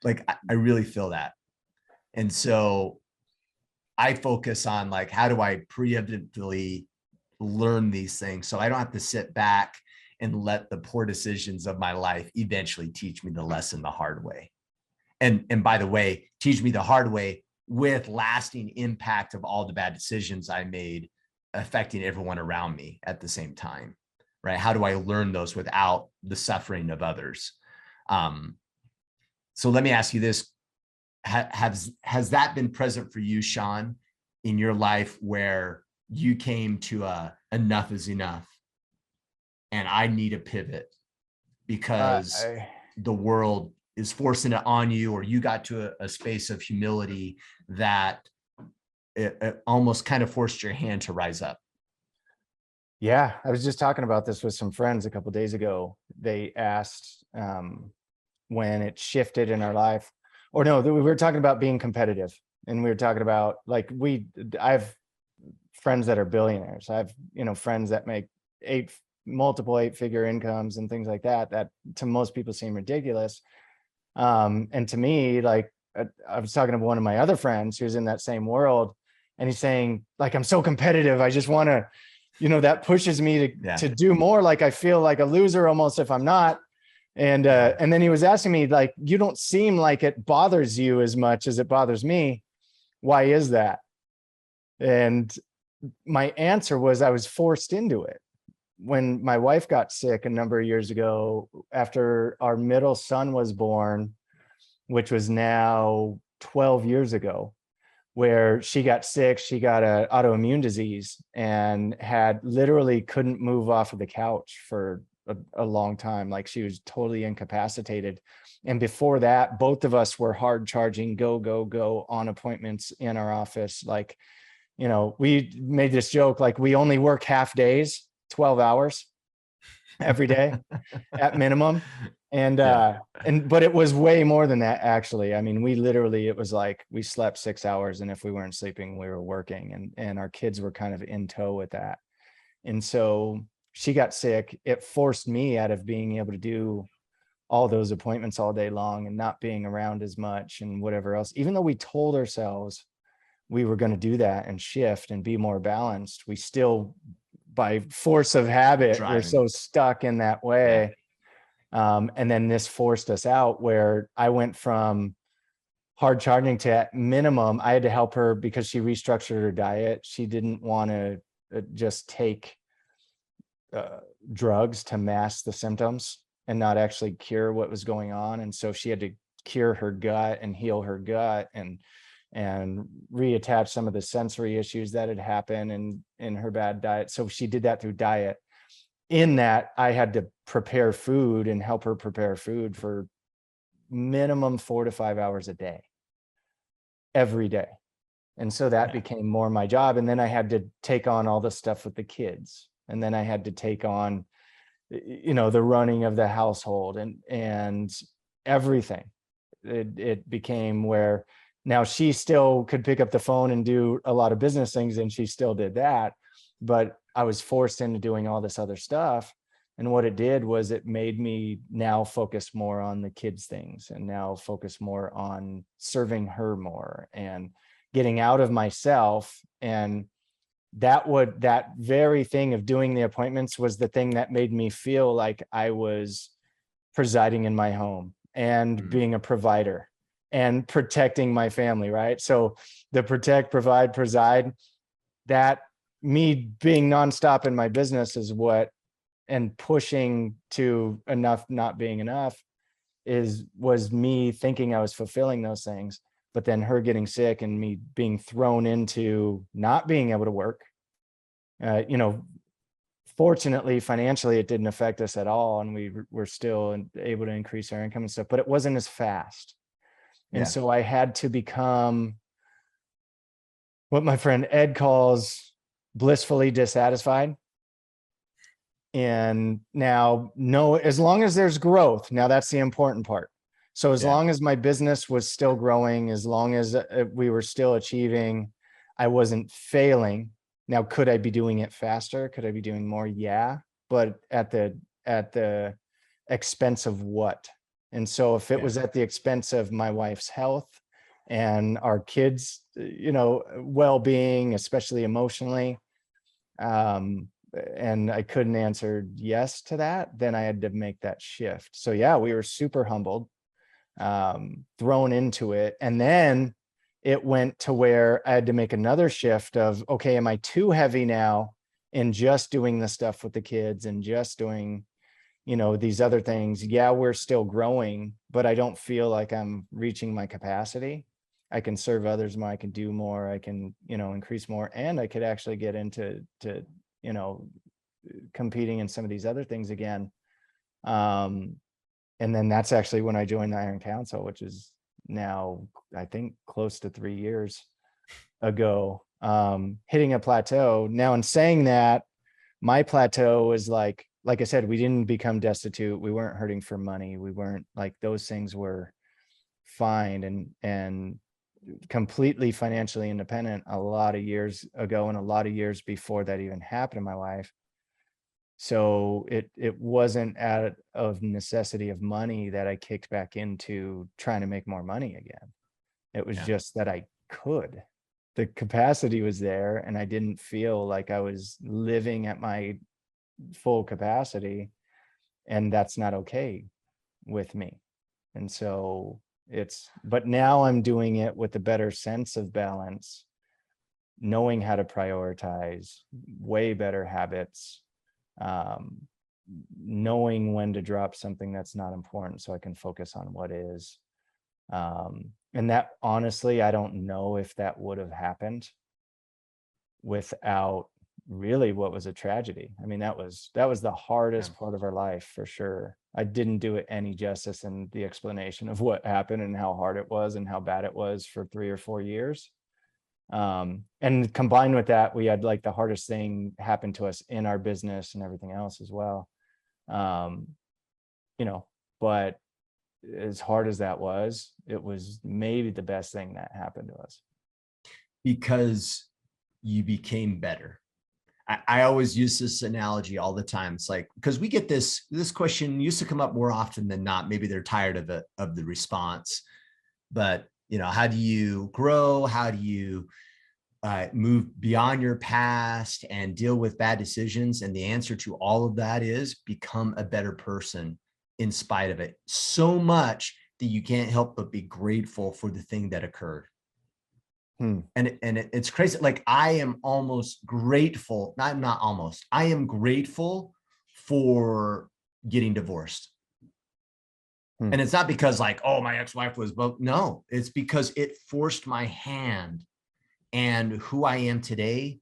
Like, I really feel that. And so I focus on, like, how do I preemptively learn these things so I don't have to sit back and let the poor decisions of my life eventually teach me the lesson the hard way. And by the way, teach me the hard way with lasting impact of all the bad decisions I made affecting everyone around me at the same time, right? How do I learn those without the suffering of others? So let me ask you this. Has that been present for you, Sean, in your life where you came to enough is enough and I need a pivot because the world is forcing it on you, or you got to a space of humility that it almost kind of forced your hand to rise up? Yeah, I was just talking about this with some friends a couple of days ago. They asked when it shifted in our life, or no, we were talking about being competitive, and we were talking about like I have friends that are billionaires. I have, friends that make multiple eight-figure incomes and things like that, that to most people seem ridiculous. And to me, like I was talking to one of my other friends who's in that same world, and he's saying, like, I'm so competitive. I just want to, that pushes me to do more. Like, I feel like a loser almost if I'm not. And then he was asking me, like, you don't seem like it bothers you as much as it bothers me. Why is that? And my answer was I was forced into it. When my wife got sick a number of years ago, after our middle son was born, which was now 12 years ago, where she got sick, she got an autoimmune disease and had literally couldn't move off of the couch for a long time. Like, she was totally incapacitated. And before that, both of us were hard charging, go on appointments in our office. Like, we made this joke, like, we only work half days, 12 hours every day at minimum. And, but it was way more than that, actually. I mean, it was like we slept 6 hours, and if we weren't sleeping, we were working, and our kids were kind of in tow with that. And so she got sick. It forced me out of being able to do all those appointments all day long and not being around as much and whatever else, even though we told ourselves we were going to do that and shift and be more balanced. We still, by force of habit, we're so stuck in that way. And then this forced us out, where I went from hard charging to at minimum. I had to help her because she restructured her diet. She didn't want to just take drugs to mask the symptoms and not actually cure what was going on. And so she had to cure her gut and heal her gut and reattach some of the sensory issues that had happened in her bad diet. So she did that through diet. In that, I had to prepare food and help her prepare food for minimum 4 to 5 hours a day, every day. And so that became more my job. And then I had to take on all the stuff with the kids. And then I had to take on, the running of the household and everything. It became where now she still could pick up the phone and do a lot of business things, and she still did that. But I was forced into doing all this other stuff. And what it did was it made me now focus more on the kids' things, and now focus more on serving her more and getting out of myself. And that very thing of doing the appointments was the thing that made me feel like I was presiding in my home and being a provider and protecting my family, right? So the protect, provide, preside, that me being nonstop in my business is what, and pushing to enough not being enough was me thinking I was fulfilling those things. But then her getting sick and me being thrown into not being able to work. Fortunately, financially, it didn't affect us at all, and we were still able to increase our income and stuff, but it wasn't as fast. And so I had to become what my friend Ed calls blissfully dissatisfied. And now, as long as there's growth, now that's the important part. So as long as my business was still growing, as long as we were still achieving, I wasn't failing. Now, could I be doing it faster? Could I be doing more? Yeah. But at the expense of what? And so if it was at the expense of my wife's health and our kids, well-being, especially emotionally, and I couldn't answer yes to that, then I had to make that shift. So yeah, we were super humbled, thrown into it. And then it went to where I had to make another shift of, okay, am I too heavy now in just doing the stuff with the kids and just doing, these other things? Yeah, we're still growing, but I don't feel like I'm reaching my capacity. I can serve others more, I can do more, I can, increase more, and I could actually get into competing in some of these other things again. And then that's actually when I joined the Iron Council, which is now, I think, close to 3 years ago, hitting a plateau. Now, in saying that, my plateau is like I said, we didn't become destitute. We weren't hurting for money. We weren't like, those things were fine and completely financially independent a lot of years ago, and a lot of years before that even happened in my life. So it wasn't out of necessity of money that I kicked back into trying to make more money again. It was just that I could. The capacity was there, and I didn't feel like I was living at my full capacity, and that's not okay with me. And so but now I'm doing it with a better sense of balance, knowing how to prioritize, way better habits, knowing when to drop something that's not important so I can focus on what is. And that, honestly, I don't know if that would have happened without really what was a tragedy. I mean, that was the hardest part of our life, for sure. I didn't do it any justice in the explanation of what happened and how hard it was and how bad it was for 3 or 4 years. And combined with that, we had like the hardest thing happen to us in our business and everything else as well. But as hard as that was, it was maybe the best thing that happened to us. Because you became better. I always use this analogy all the time. It's like, because we get this question used to come up more often than not. Maybe they're tired of the response, but how do you grow? How do you move beyond your past and deal with bad decisions? And the answer to all of that is become a better person in spite of it, so much that you can't help but be grateful for the thing that occurred. And it's crazy. Like, I am almost grateful. Not almost. I am grateful for getting divorced. And it's not because like, oh, my ex-wife was broke. No, it's because it forced my hand, and who I am today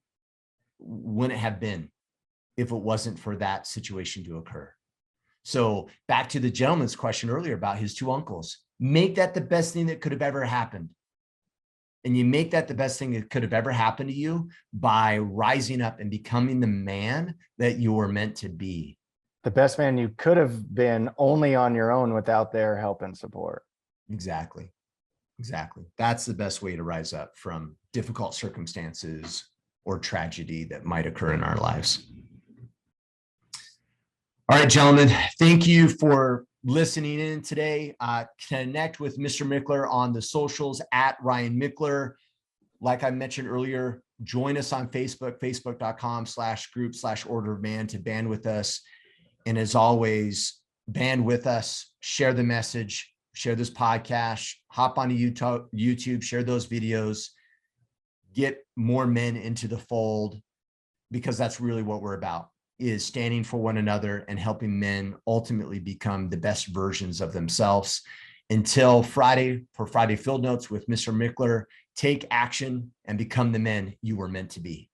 wouldn't have been if it wasn't for that situation to occur. So back to the gentleman's question earlier about his 2 uncles, make that the best thing that could have ever happened. And you make that the best thing that could have ever happened to you by rising up and becoming the man that you were meant to be. The best man you could have been, only on your own without their help and support. Exactly. That's the best way to rise up from difficult circumstances or tragedy that might occur in our lives. All right, gentlemen, thank you for listening in today. Connect with Mr. Michler on the socials at Ryan Michler. Like I mentioned earlier, join us on Facebook, facebook.com/group/order of man to band with us. And as always, band with us, share the message, share this podcast, hop onto YouTube, share those videos, get more men into the fold, because that's really what we're about, is standing for one another and helping men ultimately become the best versions of themselves. Until Friday, for Friday Field Notes with Mr. Michler, take action and become the men you were meant to be.